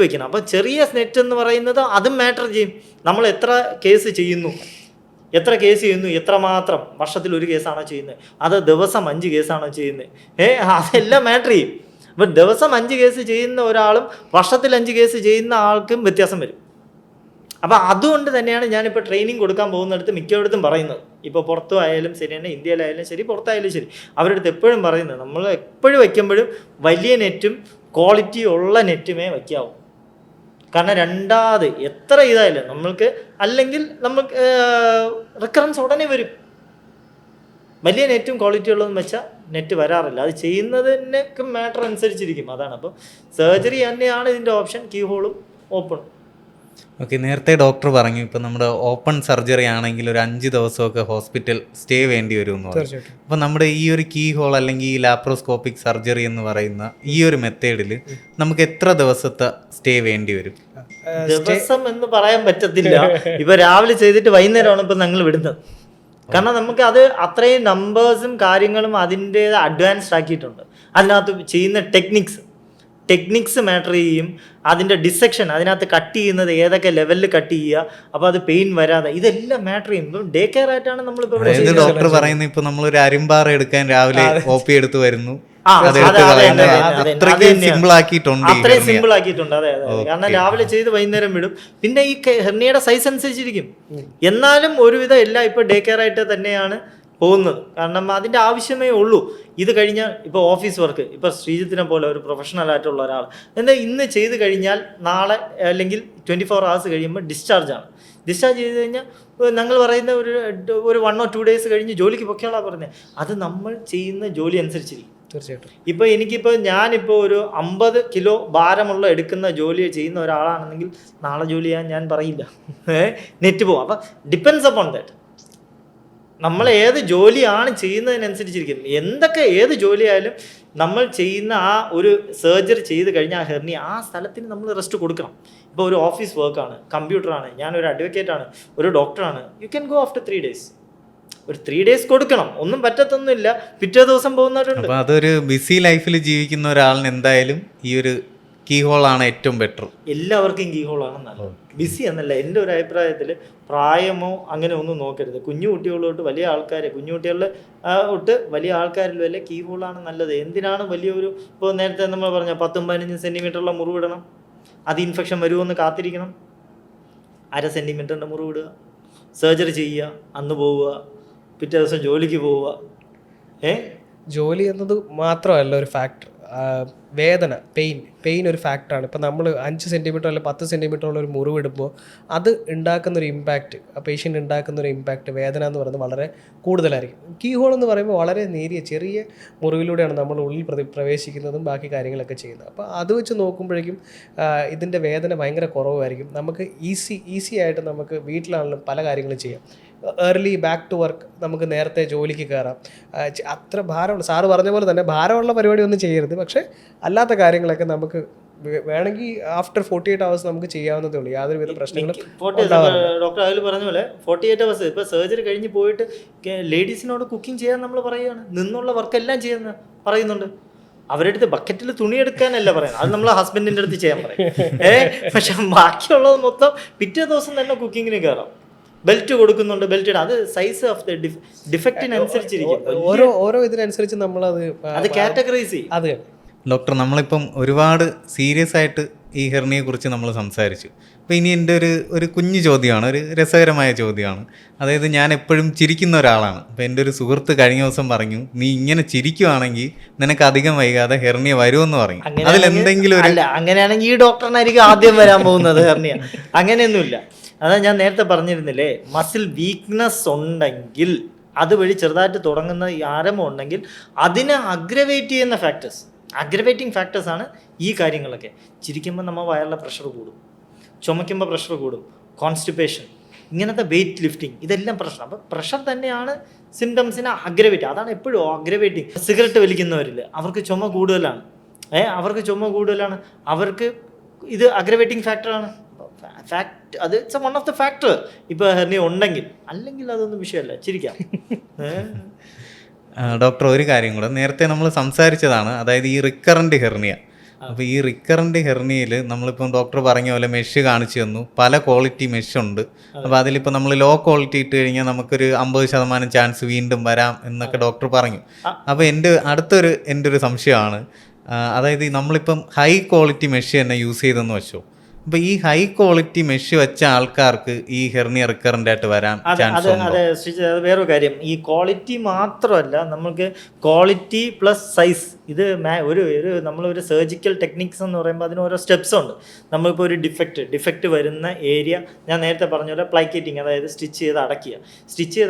വയ്ക്കണം. അപ്പോൾ ചെറിയ നെറ്റ് എന്ന് പറയുന്നത് അതും മാറ്റർ ചെയ്യും. നമ്മൾ എത്ര കേസ് ചെയ്യുന്നു, എത്രമാത്രം വർഷത്തിൽ 1 കേസാണോ ചെയ്യുന്നത്, അത് ദിവസം 5 കേസാണോ ചെയ്യുന്നത്, അതെല്ലാം മാറ്റർ ചെയ്യും. അപ്പോൾ ദിവസം 5 കേസ് ചെയ്യുന്ന ഒരാളും വർഷത്തിൽ 5 കേസ് ചെയ്യുന്ന ആൾക്കും വ്യത്യാസം വരും. അപ്പോൾ അതുകൊണ്ട് തന്നെയാണ് ഞാനിപ്പോൾ ട്രെയിനിങ് കൊടുക്കാൻ പോകുന്നിടത്ത് മിക്കയിടത്തും പറയുന്നത്, ഇപ്പോൾ പുറത്തു ആയാലും ശരി തന്നെ, ഇന്ത്യയിലായാലും ശരി, പുറത്തായാലും ശരി, അവരുടെ അടുത്ത് എപ്പോഴും പറയുന്നത്, നമ്മൾ എപ്പോഴും വയ്ക്കുമ്പോഴും വലിയ നെറ്റും ക്വാളിറ്റി ഉള്ള നെറ്റുമേ വയ്ക്കാവൂ. കാരണം രണ്ടാമത് എത്ര ഇതായാലും നമ്മൾക്ക്, അല്ലെങ്കിൽ നമുക്ക് റിക്കറൻസ് ഉടനെ വരും. വലിയ നെറ്റും ക്വാളിറ്റി ഉള്ളതെന്ന് വെച്ചാൽ നെറ്റ് വരാറില്ല. അത് ചെയ്യുന്നതിനൊക്കെ മാറ്റർ അനുസരിച്ചിരിക്കും. അതാണ്. അപ്പോൾ സർജറി തന്നെയാണ് ഇതിൻ്റെ ഓപ്ഷൻ, കീ ഹോളും ഓപ്പണും. ഓക്കെ, നേരത്തെ ഡോക്ടർ പറഞ്ഞു ഇപ്പം നമ്മുടെ ഓപ്പൺ സർജറി ആണെങ്കിൽ ഒരു 5 ദിവസമൊക്കെ ഹോസ്പിറ്റൽ സ്റ്റേ വേണ്ടി വരും എന്ന് പറഞ്ഞു. അപ്പം നമ്മുടെ ഈ ഒരു കീ ഹോൾ അല്ലെങ്കിൽ ഈ ലാപ്രോസ്കോപ്പിക് സർജറി എന്ന് പറയുന്ന ഈ ഒരു മെത്തേഡിൽ നമുക്ക് എത്ര ദിവസത്തെ സ്റ്റേ വേണ്ടി വരും? ദിവസം എന്ന് പറയാൻ പറ്റത്തില്ല. ഇപ്പൊ രാവിലെ ചെയ്തിട്ട് വൈകുന്നേരമാണ് ഇപ്പൊ ഞങ്ങൾ വിടുന്നത്. കാരണം നമുക്ക് അത് അത്രയും നമ്പേഴ്സും കാര്യങ്ങളും അതിൻ്റെ അഡ്വാൻസ്ഡ് ആക്കിയിട്ടുണ്ട്. അതിനകത്ത് ചെയ്യുന്ന ടെക്നിക്സ് മാറ്റർ ചെയ്യും. അതിൻ്റെ ഡിസെക്ഷൻ, അതിനകത്ത് കട്ട് ചെയ്യുന്നത് ഏതൊക്കെ ലെവലിൽ കട്ട് ചെയ്യുക, അപ്പോൾ അത് പെയിൻ വരാതെ, ഇതെല്ലാം മാറ്റർ ചെയ്യും. ഇപ്പം ഡേ കെയർ ആയിട്ടാണ് നമ്മളിപ്പോൾ ഡോക്ടർ പറയുന്നത്. ഇപ്പം നമ്മളൊരു അരിമ്പാറ എടുക്കാൻ രാവിലെ OP എടുത്ത് വരുന്നു, അത്രയും സിമ്പിൾ ആക്കിയിട്ടുണ്ട്. അതെ. കാരണം രാവിലെ ചെയ്ത് വൈകുന്നേരം വിടും. പിന്നെ ഈ ഹെർണിയയുടെ സൈസ് അനുസരിച്ചിരിക്കും. എന്നാലും ഒരുവിധം എല്ലാം ഇപ്പോൾ ഡേ കെയർ ആയിട്ട് തന്നെയാണ് പോകുന്നത്. കാരണം അതിൻ്റെ ആവശ്യമേ ഉള്ളൂ. ഇത് കഴിഞ്ഞാൽ ഇപ്പോൾ ഓഫീസ് വർക്ക്, ഇപ്പോൾ ശ്രീജിത്തിനെ പോലെ ഒരു പ്രൊഫഷണൽ ആയിട്ടുള്ള ഒരാൾ ഇന്ന് ചെയ്ത് കഴിഞ്ഞാൽ നാളെ അല്ലെങ്കിൽ 24 hours കഴിയുമ്പോൾ ഡിസ്ചാർജ് ചെയ്ത് കഴിഞ്ഞാൽ ഞങ്ങൾ പറയുന്ന ഒരു 1 or 2 days കഴിഞ്ഞ് ജോലിക്ക് പൊക്കെയാളാണ് പറയുന്നത്. അത് നമ്മൾ ചെയ്യുന്ന ജോലി അനുസരിച്ചിരിക്കും. തീർച്ചയായിട്ടും. ഇപ്പോൾ ഞാനിപ്പോൾ ഒരു 50 കിലോ ഭാരമുള്ള എടുക്കുന്ന ജോലി ചെയ്യുന്ന ഒരാളാണെന്നെങ്കിൽ നാളെ ജോലി ചെയ്യാൻ ഞാൻ പറയില്ല, നെറ്റ് പോകും. അപ്പം ഡിപ്പെൻസ് അപ്പോൺ ദാറ്റ്. നമ്മൾ ഏത് ജോലിയാണ് ചെയ്യുന്നതിനനുസരിച്ചിരിക്കും. ഏത് ജോലിയായാലും നമ്മൾ ചെയ്യുന്ന ആ ഒരു സർജറി ചെയ്ത് കഴിഞ്ഞാൽ ഹെർണിയ ആ സ്ഥലത്തിന് നമ്മൾ റെസ്റ്റ് കൊടുക്കണം. ഇപ്പോൾ ഒരു ഓഫീസ് വർക്കാണ്, കമ്പ്യൂട്ടറാണ്, ഞാനൊരു അഡ്വക്കേറ്റാണ്, ഒരു ഡോക്ടറാണ്, you can go after 3 days. ഒരു 3 days കൊടുക്കണം. ഒന്നും പറ്റത്തൊന്നുമില്ല, പിറ്റേ ദിവസം പോകുന്നവരുണ്ട്. അപ്പോൾ അതൊരു ബിസി ലൈഫിൽ ജീവിക്കുന്ന ഒരാളിന് എന്തായാലും ഈ ഒരു കീ ഹോളാണ് ഏറ്റവും ബെറ്റർ? എല്ലാവർക്കും കീ ഹോളാണ് നല്ലത്. ബിസി എന്നല്ല, എൻ്റെ ഒരു അഭിപ്രായത്തിൽ പ്രായമോ അങ്ങനെ ഒന്നും നോക്കരുത്. കുഞ്ഞു കുട്ടികൾ തൊട്ട് വലിയ ആൾക്കാർ, കുഞ്ഞു കുട്ടികളിൽ തൊട്ട് വലിയ ആൾക്കാരിൽ വല്ല കീ ഹോളാണ് നല്ലത്. എന്തിനാണ് വലിയൊരു, ഇപ്പോൾ നേരത്തെ നമ്മൾ പറഞ്ഞ 10-15 സെൻറ്റിമീറ്ററുള്ള മുറിവിടണം, അത് ഇൻഫെക്ഷൻ വരുമോയെന്ന് കാത്തിരിക്കണം. 1/2 സെൻറ്റിമീറ്ററിൻ്റെ മുറിവിടുക, സർജറി ചെയ്യുക, അന്ന് പോവുക, പിറ്റേ ദിവസം ജോലിക്ക് പോവുക. ജോലി എന്നത് മാത്രമല്ല ഒരു ഫാക്ടർ. വേദന, പെയിൻ ഒരു ഫാക്ടറാണ്. ഇപ്പം നമ്മൾ 5 സെൻറ്റിമീറ്റർ അല്ലെങ്കിൽ 10 സെൻറ്റിമീറ്റർ ഉള്ള ഒരു മുറിവിടുമ്പോൾ അത് ഉണ്ടാക്കുന്നൊരു ഇമ്പാക്റ്റ്, ആ പേഷ്യൻ്റ് ഉണ്ടാക്കുന്നൊരു ഇമ്പാക്റ്റ്, വേദന എന്ന് പറയുന്നത് വളരെ കൂടുതലായിരിക്കും. കീ ഹോൾ എന്ന് പറയുമ്പോൾ വളരെ നേരിയ ചെറിയ മുറിവിലൂടെയാണ് നമ്മൾ ഉള്ളിൽ പ്രവേശിക്കുന്നതും ബാക്കി കാര്യങ്ങളൊക്കെ ചെയ്യുന്നത്. അപ്പോൾ അത് വെച്ച് നോക്കുമ്പോഴേക്കും ഇതിൻ്റെ വേദന ഭയങ്കര കുറവായിരിക്കും. നമുക്ക് ഈസി ആയിട്ട് നമുക്ക് വീട്ടിലാണെങ്കിലും പല കാര്യങ്ങളും ചെയ്യാം. ഏർലി ബാക്ക് ടു വർക്ക്, നമുക്ക് നേരത്തെ ജോലിക്ക് കയറാം. അത്ര ഭാരമുള്ള, സാറ് പറഞ്ഞ പോലെ തന്നെ ഭാരമുള്ള പരിപാടി ഒന്നും ചെയ്യരുത്. പക്ഷേ അല്ലാത്ത കാര്യങ്ങളൊക്കെ നമുക്ക് വേണമെങ്കിൽ ആഫ്റ്റർ 48 hours നമുക്ക് ചെയ്യാവുന്നതേ ഉള്ളൂ. യാതൊരുവിധ പ്രശ്നങ്ങളും. ഡോക്ടർ അതിൽ പറഞ്ഞ പോലെ 48 hours ഇപ്പോൾ സർജറി കഴിഞ്ഞ് പോയിട്ട് ലേഡീസിനോട് കുക്കിംഗ് ചെയ്യാൻ നമ്മൾ പറയുകയാണ്, നിന്നുള്ള വർക്കെല്ലാം ചെയ്യുന്ന പറയുന്നുണ്ട്. അവരുടെ അടുത്ത് ബക്കറ്റിൽ തുണി എടുക്കാനല്ല പറയുന്നത്, അത് നമ്മൾ ഹസ്ബൻഡിൻ്റെ അടുത്ത് ചെയ്യാൻ പറയും. പക്ഷെ ബാക്കിയുള്ളത് മൊത്തം പിറ്റേ ദിവസം തന്നെ കുക്കിങ്ങിന് കയറാം. ബെൽറ്റ് കൊടുക്കുന്നുണ്ട്, ബെൽറ്റ് അത് സൈസ് ഓഫ് ദ ഡിഫക്റ്റിനനുസരിച്ചിരിക്കും. ഓരോ ഇതിനനുസരിച്ച് നമ്മളത് കാറ്റഗറൈസ് ചെയ്യും. അത് ഡോക്ടർ, നമ്മളിപ്പം ഒരുപാട് സീരിയസ് ആയിട്ട് ഈ ഹെർണിയെ കുറിച്ച് നമ്മൾ സംസാരിച്ചു. അപ്പോൾ ഇനി എൻ്റെ ഒരു കുഞ്ഞു ചോദ്യമാണ്, ഒരു രസകരമായ ചോദ്യമാണ്. അതായത് ഞാൻ എപ്പോഴും ചിരിക്കുന്ന ഒരാളാണ്. അപ്പോൾ എൻ്റെ ഒരു സുഹൃത്ത് കഴിഞ്ഞ ദിവസം പറഞ്ഞു, നീ ഇങ്ങനെ ചിരിക്കുവാണെങ്കിൽ നിനക്ക് അധികം വൈകാതെ ഹെർണിയ വരുമെന്ന് പറഞ്ഞു. അതിലെന്തെങ്കിലും അല്ല, അങ്ങനെയാണെങ്കിൽ ഈ ഡോക്ടറിനായിരിക്കും ആദ്യം വരാൻ പോകുന്നത് ഹെർണിയ. അങ്ങനെയൊന്നുമില്ല. അതാ ഞാൻ നേരത്തെ പറഞ്ഞിരുന്നില്ലേ, മസിൽ വീക്ക്നെസ് ഉണ്ടെങ്കിൽ അതുവഴി ചെറുതായിട്ട് തുടങ്ങുന്ന ഈ ആരംഭം ഉണ്ടെങ്കിൽ അതിനെ അഗ്രവേറ്റിംഗ് ഫാക്ടേഴ്സാണ് ഈ കാര്യങ്ങളൊക്കെ. ചിരിക്കുമ്പോൾ നമ്മൾ വയറിലെ പ്രഷർ കൂടും, ചുമയ്ക്കുമ്പോൾ പ്രഷർ കൂടും, കോൺസ്റ്റിപ്പേഷൻ, ഇങ്ങനത്തെ വെയിറ്റ് ലിഫ്റ്റിംഗ്, ഇതെല്ലാം പ്രഷർ. അപ്പോൾ പ്രഷർ തന്നെയാണ് സിംറ്റംസിനെ അഗ്രവേറ്റ്. അതാണ് എപ്പോഴും അഗ്രവേറ്റിംഗ്. സിഗരറ്റ് വലിക്കുന്നവരിൽ അവർക്ക് ചുമ കൂടുതലാണ്, അവർക്ക് ഇത് അഗ്രവേറ്റിംഗ് ഫാക്ടറാണ്. അത് it's one of the factor. ഇപ്പോൾ ഹെർണിയ ഉണ്ടെങ്കിൽ, അല്ലെങ്കിൽ അതൊന്നും വിഷയമല്ല, ചിരിക്കാം. ഡോക്ടർ, ഒരു കാര്യം കൂടെ നേരത്തെ നമ്മൾ സംസാരിച്ചതാണ്, അതായത് ഈ റിക്കറൻറ്റ് ഹെർണിയ. അപ്പോൾ ഈ റിക്കറൻറ്റ് ഹെർണിയയിൽ നമ്മളിപ്പം ഡോക്ടർ പറഞ്ഞ പോലെ മെഷ് കാണിച്ചു തന്നു, പല ക്വാളിറ്റി മെഷ് ഉണ്ട്. അപ്പോൾ അതിലിപ്പോൾ നമ്മൾ ലോ ക്വാളിറ്റി ഇട്ട് കഴിഞ്ഞാൽ നമുക്കൊരു 50% ചാൻസ് വീണ്ടും വരാം എന്നൊക്കെ ഡോക്ടർ പറഞ്ഞു. അപ്പോൾ എൻ്റെ ഒരു സംശയമാണ്, അതായത് നമ്മളിപ്പം ഹൈ ക്വാളിറ്റി മെഷ് തന്നെ യൂസ് ചെയ്തെന്ന് വെച്ചോ, അപ്പോൾ ഈ ഹൈ ക്വാളിറ്റി മെഷ് വെച്ച ആൾക്കാർക്ക് ഈ ഹെർണിയ റിക്കറൻ്റ് ആയിട്ട് വരാൻ ചാൻസ് ഉണ്ടോ? അതെ, അത് വേറൊരു കാര്യം. ഈ ക്വാളിറ്റി മാത്രമല്ല, നമുക്ക് ക്വാളിറ്റി പ്ലസ് സൈസ്, ഇത് നമ്മളൊരു സർജിക്കൽ ടെക്നിക്സ് എന്ന് പറയുമ്പോൾ അതിന് ഓരോ സ്റ്റെപ്സ് ഉണ്ട്. നമ്മളിപ്പോൾ ഒരു ഡിഫക്റ്റ് വരുന്ന ഏരിയ, ഞാൻ നേരത്തെ പറഞ്ഞ പോലെ പ്ലൈക്കേറ്റിങ്, അതായത് സ്റ്റിച്ച് ചെയ്ത്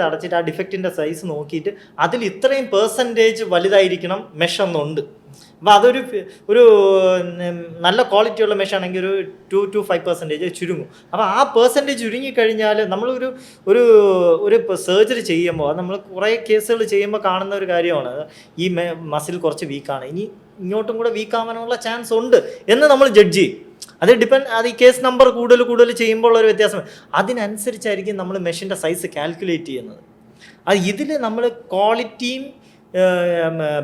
അടച്ചിട്ട് ആ ഡിഫക്റ്റിൻ്റെ സൈസ് നോക്കിയിട്ട് അതിൽ ഇത്രയും % വലുതായിരിക്കണം മെഷ് എന്നുണ്ട്. അപ്പോൾ അതൊരു നല്ല ക്വാളിറ്റിയുള്ള മെഷാണെങ്കിൽ ഒരു 2 to 5% ചുരുങ്ങും. അപ്പോൾ ആ % ചുരുങ്ങിക്കഴിഞ്ഞാൽ ഒരു സർജറി ചെയ്യുമ്പോൾ, അത് നമ്മൾ കുറേ കേസുകൾ ചെയ്യുമ്പോൾ കാണുന്ന ഒരു കാര്യമാണ്, ഈ മസിൽ കുറച്ച് വീക്കാണ്, ഇനി ഇങ്ങോട്ടും കൂടെ വീക്കാവാനുള്ള ചാൻസ് ഉണ്ട് എന്ന് നമ്മൾ ജഡ്ജ് ചെയ്യും. അത് ഈ കേസ് നമ്പർ കൂടുതൽ ചെയ്യുമ്പോൾ ഒരു വ്യത്യാസം. അതിനനുസരിച്ചായിരിക്കും നമ്മൾ മെഷിൻ്റെ സൈസ് കാൽക്കുലേറ്റ് ചെയ്യുന്നത്. ഇതിൽ നമ്മൾ ക്വാളിറ്റിയും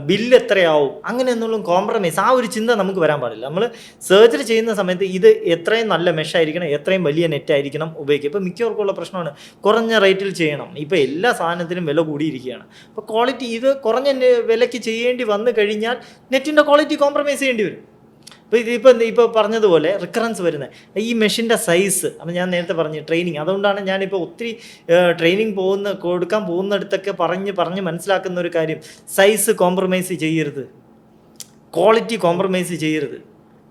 ബില്ല് എത്രയാവും അങ്ങനെ എന്നുള്ള കോംപ്രമൈസ്, ആ ഒരു ചിന്ത നമുക്ക് വരാൻ പാടില്ല. നമ്മൾ സർജറി ചെയ്യുന്ന സമയത്ത് ഇത് എത്രയും നല്ല മെഷായിരിക്കണം, എത്രയും വലിയ നെറ്റായിരിക്കണം ഉപയോഗിക്കുക. ഇപ്പോൾ മിക്കവർക്കുള്ള പ്രശ്നമാണ് കുറഞ്ഞ റേറ്റിൽ ചെയ്യണം. ഇപ്പോൾ എല്ലാ സാധനത്തിനും വില കൂടിയിരിക്കുകയാണ്. അപ്പോൾ ക്വാളിറ്റി ഇത് കുറഞ്ഞ വിലയ്ക്ക് ചെയ്യേണ്ടി വന്നു കഴിഞ്ഞാൽ നെറ്റിൻ്റെ ക്വാളിറ്റി കോംപ്രമൈസ് ചെയ്യേണ്ടി വരും. അപ്പോൾ ഇപ്പോൾ പറഞ്ഞതുപോലെ റിക്കറൻസ് വരുന്നത് ഈ മെഷീൻ്റെ സൈസ്. അപ്പോൾ ഞാൻ നേരത്തെ പറഞ്ഞു ട്രെയിനിങ്, അതുകൊണ്ടാണ് ഞാനിപ്പോൾ ഒത്തിരി ട്രെയിനിങ് കൊടുക്കാൻ പോകുന്നിടത്തൊക്കെ പറഞ്ഞ് മനസ്സിലാക്കുന്ന ഒരു കാര്യം, സൈസ് കോംപ്രമൈസ് ചെയ്യരുത്, ക്വാളിറ്റി കോംപ്രമൈസ് ചെയ്യരുത്.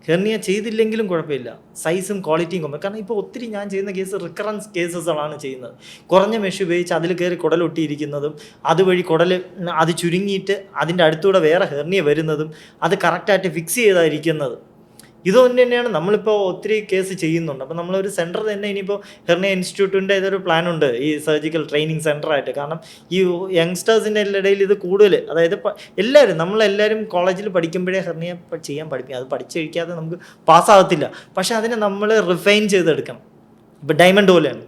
ഹെർണിയ ചെയ്തില്ലെങ്കിലും കുഴപ്പമില്ല, സൈസും ക്വാളിറ്റിയും കാരണം ഇപ്പോൾ ഒത്തിരി ഞാൻ ചെയ്യുന്ന കേസ് റിക്കറൻസ് കേസസുകളാണ് ചെയ്യുന്നത്. കുറഞ്ഞ മെഷ് ഉപയോഗിച്ച് അതിൽ കയറി കുടലൊട്ടിയിരിക്കുന്നതും, അതുവഴി അത് ചുരുങ്ങിയിട്ട് അതിൻ്റെ അടുത്തൂടെ വേറെ ഹെർണിയ വരുന്നതും, അത് കറക്റ്റായിട്ട് ഫിക്സ് ചെയ്തായിരിക്കുന്നതും, ഇതുകൊണ്ട് തന്നെയാണ് നമ്മളിപ്പോൾ ഒത്തിരി കേസ് ചെയ്യുന്നുണ്ട്. അപ്പോൾ നമ്മളൊരു സെൻറ്റർ തന്നെ ഇനിയിപ്പോൾ ഹെർണിയ ഇൻസ്റ്റിറ്റ്യൂട്ടിൻ്റെ ഇതൊരു പ്ലാനുണ്ട്, ഈ സർജിക്കൽ ട്രെയിനിങ് സെൻറ്ററായിട്ട്. കാരണം ഈ യങ്സ്റ്റേഴ്സിൻ്റെ ഇടയിൽ ഇത് കൂടുതൽ, അതായത് നമ്മളെല്ലാവരും കോളേജിൽ പഠിക്കുമ്പോഴേ ഹെർണിയ ചെയ്യാൻ പഠിപ്പിക്കും. അത് പഠിച്ചു കഴിക്കാതെ നമുക്ക് പാസ്സാകത്തില്ല. പക്ഷേ അതിനെ നമ്മൾ റിഫൈൻ ചെയ്തെടുക്കണം. ഇപ്പോൾ ഡയമണ്ട് പോലെയാണ്,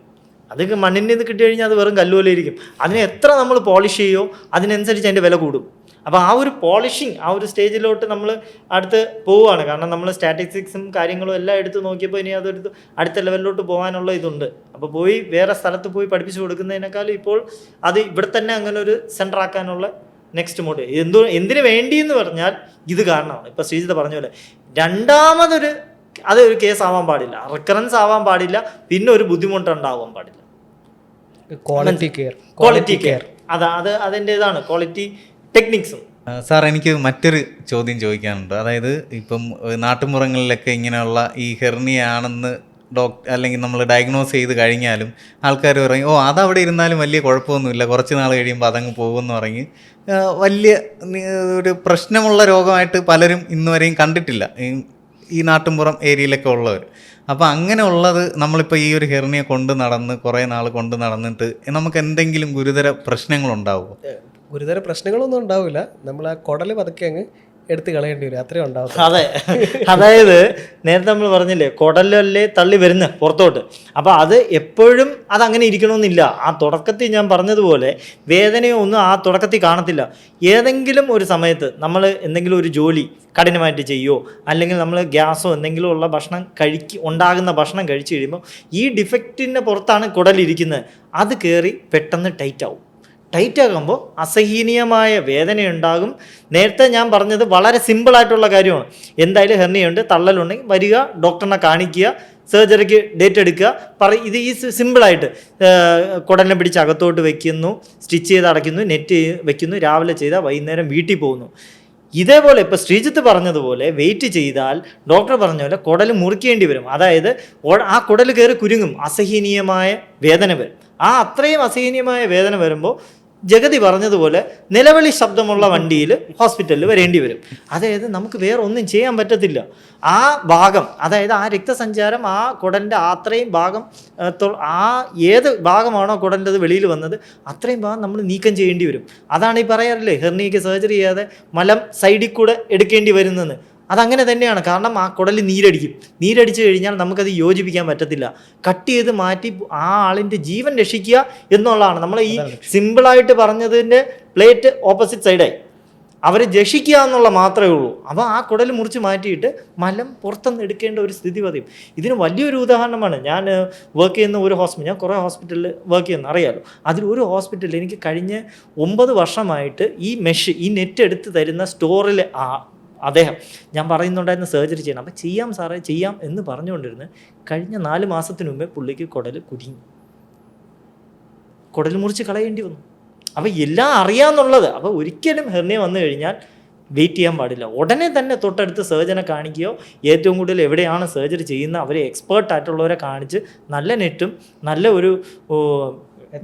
അത് മണ്ണിൻ്റെ ഇത് കിട്ടി കഴിഞ്ഞാൽ അത് വെറും കല്ലുപോലെ ഇരിക്കും. അതിനെ എത്ര നമ്മൾ പോളിഷ് ചെയ്യുമോ അതിനനുസരിച്ച് അതിൻ്റെ വില കൂടും. അപ്പോൾ ആ ഒരു പോളിഷിങ്, ആ ഒരു സ്റ്റേജിലോട്ട് നമ്മൾ അടുത്ത് പോവുകയാണ്. കാരണം നമ്മൾ സ്റ്റാറ്റിസ്റ്റിക്സും കാര്യങ്ങളും എല്ലാം എടുത്ത് നോക്കിയപ്പോൾ ഇനി അതൊരു അടുത്ത ലെവലിലോട്ട് പോകാനുള്ള ഇതുണ്ട്. അപ്പോൾ പോയി വേറെ സ്ഥലത്ത് പോയി പഠിപ്പിച്ചു കൊടുക്കുന്നതിനേക്കാളും ഇപ്പോൾ അത് ഇവിടെ തന്നെ അങ്ങനെ ഒരു സെൻറ്റർ ആക്കാനുള്ള നെക്സ്റ്റ് മോഡ് എന്തിനു വേണ്ടി എന്ന് പറഞ്ഞാൽ ഇത് കാരണമാണ്. ഇപ്പോൾ ശ്രീജിത്ത് പറഞ്ഞ പോലെ രണ്ടാമതൊരു അതൊരു കേസ് ആവാൻ പാടില്ല, റിക്കറൻസ് ആവാൻ പാടില്ല, പിന്നെ ഒരു ബുദ്ധിമുട്ടുണ്ടാവാൻ പാടില്ല. ക്വാളിറ്റി കെയർ അതിൻ്റെതാണ് ക്വാളിറ്റി ടെക്നിക്സും. സാർ, എനിക്ക് മറ്റൊരു ചോദ്യം ചോദിക്കാനുണ്ട്. അതായത് ഇപ്പം നാട്ടുമ്പുറങ്ങളിലൊക്കെ ഇങ്ങനെയുള്ള ഈ ഹെർണിയ ആണെന്ന് അല്ലെങ്കിൽ നമ്മൾ ഡയഗ്നോസ് ചെയ്ത് കഴിഞ്ഞാലും ആൾക്കാർ പറയും, അതവിടെ ഇരുന്നാലും വലിയ കുഴപ്പമൊന്നുമില്ല, കുറച്ച് നാൾ കഴിയുമ്പോൾ അതങ്ങ് പോകുമെന്ന് പറഞ്ഞ് വലിയ ഒരു പ്രശ്നമുള്ള രോഗമായിട്ട് പലരും ഇന്നുവരെയും കണ്ടിട്ടില്ല ഈ നാട്ടുമ്പുറം ഏരിയയിലൊക്കെ ഉള്ളവർ. അപ്പോൾ അങ്ങനെ ഉള്ളത് നമ്മളിപ്പോൾ ഈ ഒരു ഹെർണിയ കൊണ്ട് നടന്ന് കുറേ നാൾ കൊണ്ട് നടന്നിട്ട് നമുക്ക് എന്തെങ്കിലും ഗുരുതര പ്രശ്നങ്ങളുണ്ടാവുമോ? ഗുരുതര പ്രശ്നങ്ങളൊന്നും ഉണ്ടാവില്ല. നമ്മൾ ആ കുടൽ പതുക്കെ അങ്ങ് എടുത്ത് കളയേണ്ടി വരും, അത്രയും ഉണ്ടാവും. അതെ, അതായത് നേരത്തെ നമ്മൾ പറഞ്ഞില്ലേ കുടലല്ലേ തള്ളി വരുന്ന പുറത്തോട്ട്. അപ്പോൾ അത് എപ്പോഴും അതങ്ങനെ ഇരിക്കണമെന്നില്ല. ആ തുടക്കത്തിൽ ഞാൻ പറഞ്ഞതുപോലെ വേദനയോ ഒന്നും ആ തുടക്കത്തിൽ കാണത്തില്ല. ഏതെങ്കിലും ഒരു സമയത്ത് നമ്മൾ എന്തെങ്കിലും ഒരു ജോലി കഠിനമായിട്ട് ചെയ്യുമോ, അല്ലെങ്കിൽ നമ്മൾ ഗ്യാസോ എന്തെങ്കിലും ഉള്ള ഭക്ഷണം ഉണ്ടാകുന്ന ഭക്ഷണം കഴിച്ചു കഴിയുമ്പോൾ ഈ ഡിഫക്റ്റിൻ്റെ പുറത്താണ് കുടലിരിക്കുന്നത്. അത് കയറി പെട്ടെന്ന് ടൈറ്റാവും. ടൈറ്റാകുമ്പോൾ അസഹനീയമായ വേദനയുണ്ടാകും. നേരത്തെ ഞാൻ പറഞ്ഞത് വളരെ സിമ്പിളായിട്ടുള്ള കാര്യമാണ്. എന്തായാലും ഹെർണിയുണ്ട്, തള്ളലുണ്ടെങ്കിൽ വരിക, ഡോക്ടറിനെ കാണിക്കുക, സർജറിക്ക് ഡേറ്റ് എടുക്കുക. ഇത് ഈ സിമ്പിളായിട്ട് കുടലിനെ പിടിച്ച് അകത്തോട്ട് വെക്കുന്നു, സ്റ്റിച്ച് ചെയ്ത് അടയ്ക്കുന്നു, നെറ്റ് വെക്കുന്നു, രാവിലെ ചെയ്താൽ വൈകുന്നേരം വീട്ടിൽ പോകുന്നു. ഇതേപോലെ ഇപ്പോൾ ശ്രീജിത്ത് പറഞ്ഞതുപോലെ വെയിറ്റ് ചെയ്താൽ ഡോക്ടർ പറഞ്ഞ പോലെ കുടൽ മുറിക്കേണ്ടി വരും. അതായത് ആ കുടൽ കയറി കുരുങ്ങും, അസഹനീയമായ വേദന വരും. അത്രയും അസഹനീയമായ വേദന വരുമ്പോൾ ജഗതി പറഞ്ഞതുപോലെ നിലവിളി ശബ്ദമുള്ള വണ്ടിയിൽ ഹോസ്പിറ്റലിൽ വരേണ്ടി വരും. അതായത് നമുക്ക് വേറെ ഒന്നും ചെയ്യാൻ പറ്റത്തില്ല. ആ ഭാഗം, അതായത് ആ രക്തസഞ്ചാരം ആ കുടലിൻ്റെ അത്രയും ഭാഗം, ഏത് ഭാഗമാണോ കുടലിൻ്റെ വെളിയിൽ വന്നത് അത്രയും ഭാഗം നമ്മൾ നീക്കം ചെയ്യേണ്ടി വരും. അതാണ് ഈ പറയാറില്ലേ ഹെർണിയയ്ക്ക് സർജറി ചെയ്യാതെ മലം സൈഡിൽ കൂടെ എടുക്കേണ്ടി വരുന്നത്. അതങ്ങനെ തന്നെയാണ്. കാരണം ആ കുടൽ നീരടിച്ചു കഴിഞ്ഞാൽ നമുക്കത് യോജിപ്പിക്കാൻ പറ്റത്തില്ല. കട്ട് ചെയ്ത് മാറ്റി ആ ആളിൻ്റെ ജീവൻ രക്ഷിക്കുക എന്നുള്ളതാണ്. നമ്മൾ ഈ സിമ്പിളായിട്ട് പറഞ്ഞതിൻ്റെ പ്ലേറ്റ് ഓപ്പോസിറ്റ് സൈഡായി. അവരെ രക്ഷിക്കുക എന്നുള്ള മാത്രമേ ഉള്ളൂ. അപ്പോൾ ആ കുടൽ മുറിച്ച് മാറ്റിയിട്ട് മലം പുറത്തുനിന്ന് എടുക്കേണ്ട ഒരു സ്ഥിതി വരും. ഇതിന് വലിയൊരു ഉദാഹരണമാണ്. ഞാൻ വർക്ക് ചെയ്യുന്ന ഒരു ഹോസ്പിറ്റൽ, ഞാൻ കുറേ ഹോസ്പിറ്റലിൽ വർക്ക് ചെയ്യുന്നു, അറിയാമല്ലോ. അതിലൊരു ഹോസ്പിറ്റലിൽ എനിക്ക് കഴിഞ്ഞ 9 വർഷമായിട്ട് ഈ നെറ്റ് എടുത്ത് തരുന്ന സ്റ്റോറിൽ അദ്ദേഹം ഞാൻ പറയുന്നുണ്ടായിരുന്നു സർജറി ചെയ്യണം. അപ്പം ചെയ്യാം സാറേ ചെയ്യാം എന്ന് പറഞ്ഞുകൊണ്ടിരുന്ന് കഴിഞ്ഞ 4 മാസത്തിന് മുമ്പേ പുള്ളിക്ക് കുടൽ കുരുങ്ങി, കുടൽ മുറിച്ച് കളയേണ്ടി വന്നു. അപ്പോൾ എല്ലാം അറിയാമെന്നുള്ളത്. അപ്പോൾ ഒരിക്കലും ഹെർണിയ വന്നു കഴിഞ്ഞാൽ വെയിറ്റ് ചെയ്യാൻ പാടില്ല. ഉടനെ തന്നെ തൊട്ടടുത്ത് സർജനെ കാണിക്കുകയോ, ഏറ്റവും കൂടുതൽ എവിടെയാണ് സർജറി ചെയ്യുന്ന അവരെ എക്സ്പേർട്ടായിട്ടുള്ളവരെ കാണിച്ച് നല്ല നെറ്റും നല്ല ഒരു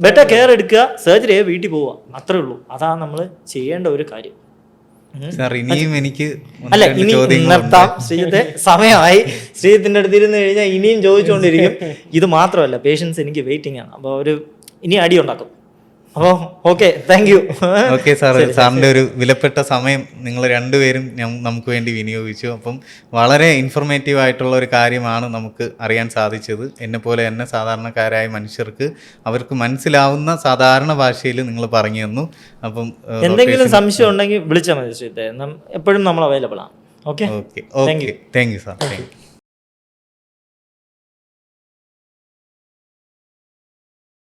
ബെറ്റർ കെയർ എടുക്കുക, സർജറിയെ വീട്ടിൽ പോവുക. അത്രേ ഉള്ളൂ. അതാണ് നമ്മൾ ചെയ്യേണ്ട ഒരു കാര്യം. സാർ, ഇനിയും എനിക്ക് അല്ല, ഇനി നിർത്താം. ശ്രീജിത്തെ സമയമായി. ശ്രീജിത്തിന്റെ അടുത്ത് ഇരുന്ന് കഴിഞ്ഞാൽ ഇനിയും ചോദിച്ചുകൊണ്ടിരിക്കും. ഇത് മാത്രമല്ല, പേഷ്യൻസ് എനിക്ക് വെയിറ്റിംഗ് ആണ്. അപ്പോൾ ഇനി അടി ഉണ്ടാക്കും. അപ്പോൾ okay, thank you. Okay sir, സാറിൻ്റെ ഒരു വിലപ്പെട്ട സമയം നിങ്ങൾ രണ്ടുപേരും നമുക്ക് വേണ്ടി വിനിയോഗിച്ചു. അപ്പം വളരെ ഇൻഫോർമേറ്റീവ് ആയിട്ടുള്ള ഒരു കാര്യമാണ് നമുക്ക് അറിയാൻ സാധിച്ചത്. എന്നെപ്പോലെ തന്നെ സാധാരണക്കാരായ മനുഷ്യർക്ക് അവർക്ക് മനസ്സിലാവുന്ന സാധാരണ ഭാഷയിൽ നിങ്ങൾ പറഞ്ഞു തന്നു. അപ്പം എന്തെങ്കിലും സംശയം ഉണ്ടെങ്കിൽ വിളിച്ചാൽ മതി ശ്രീത്തെ, എപ്പോഴും നമ്മൾ അവൈലബിൾ ആണ്. Okay, thank you sir. Thank you.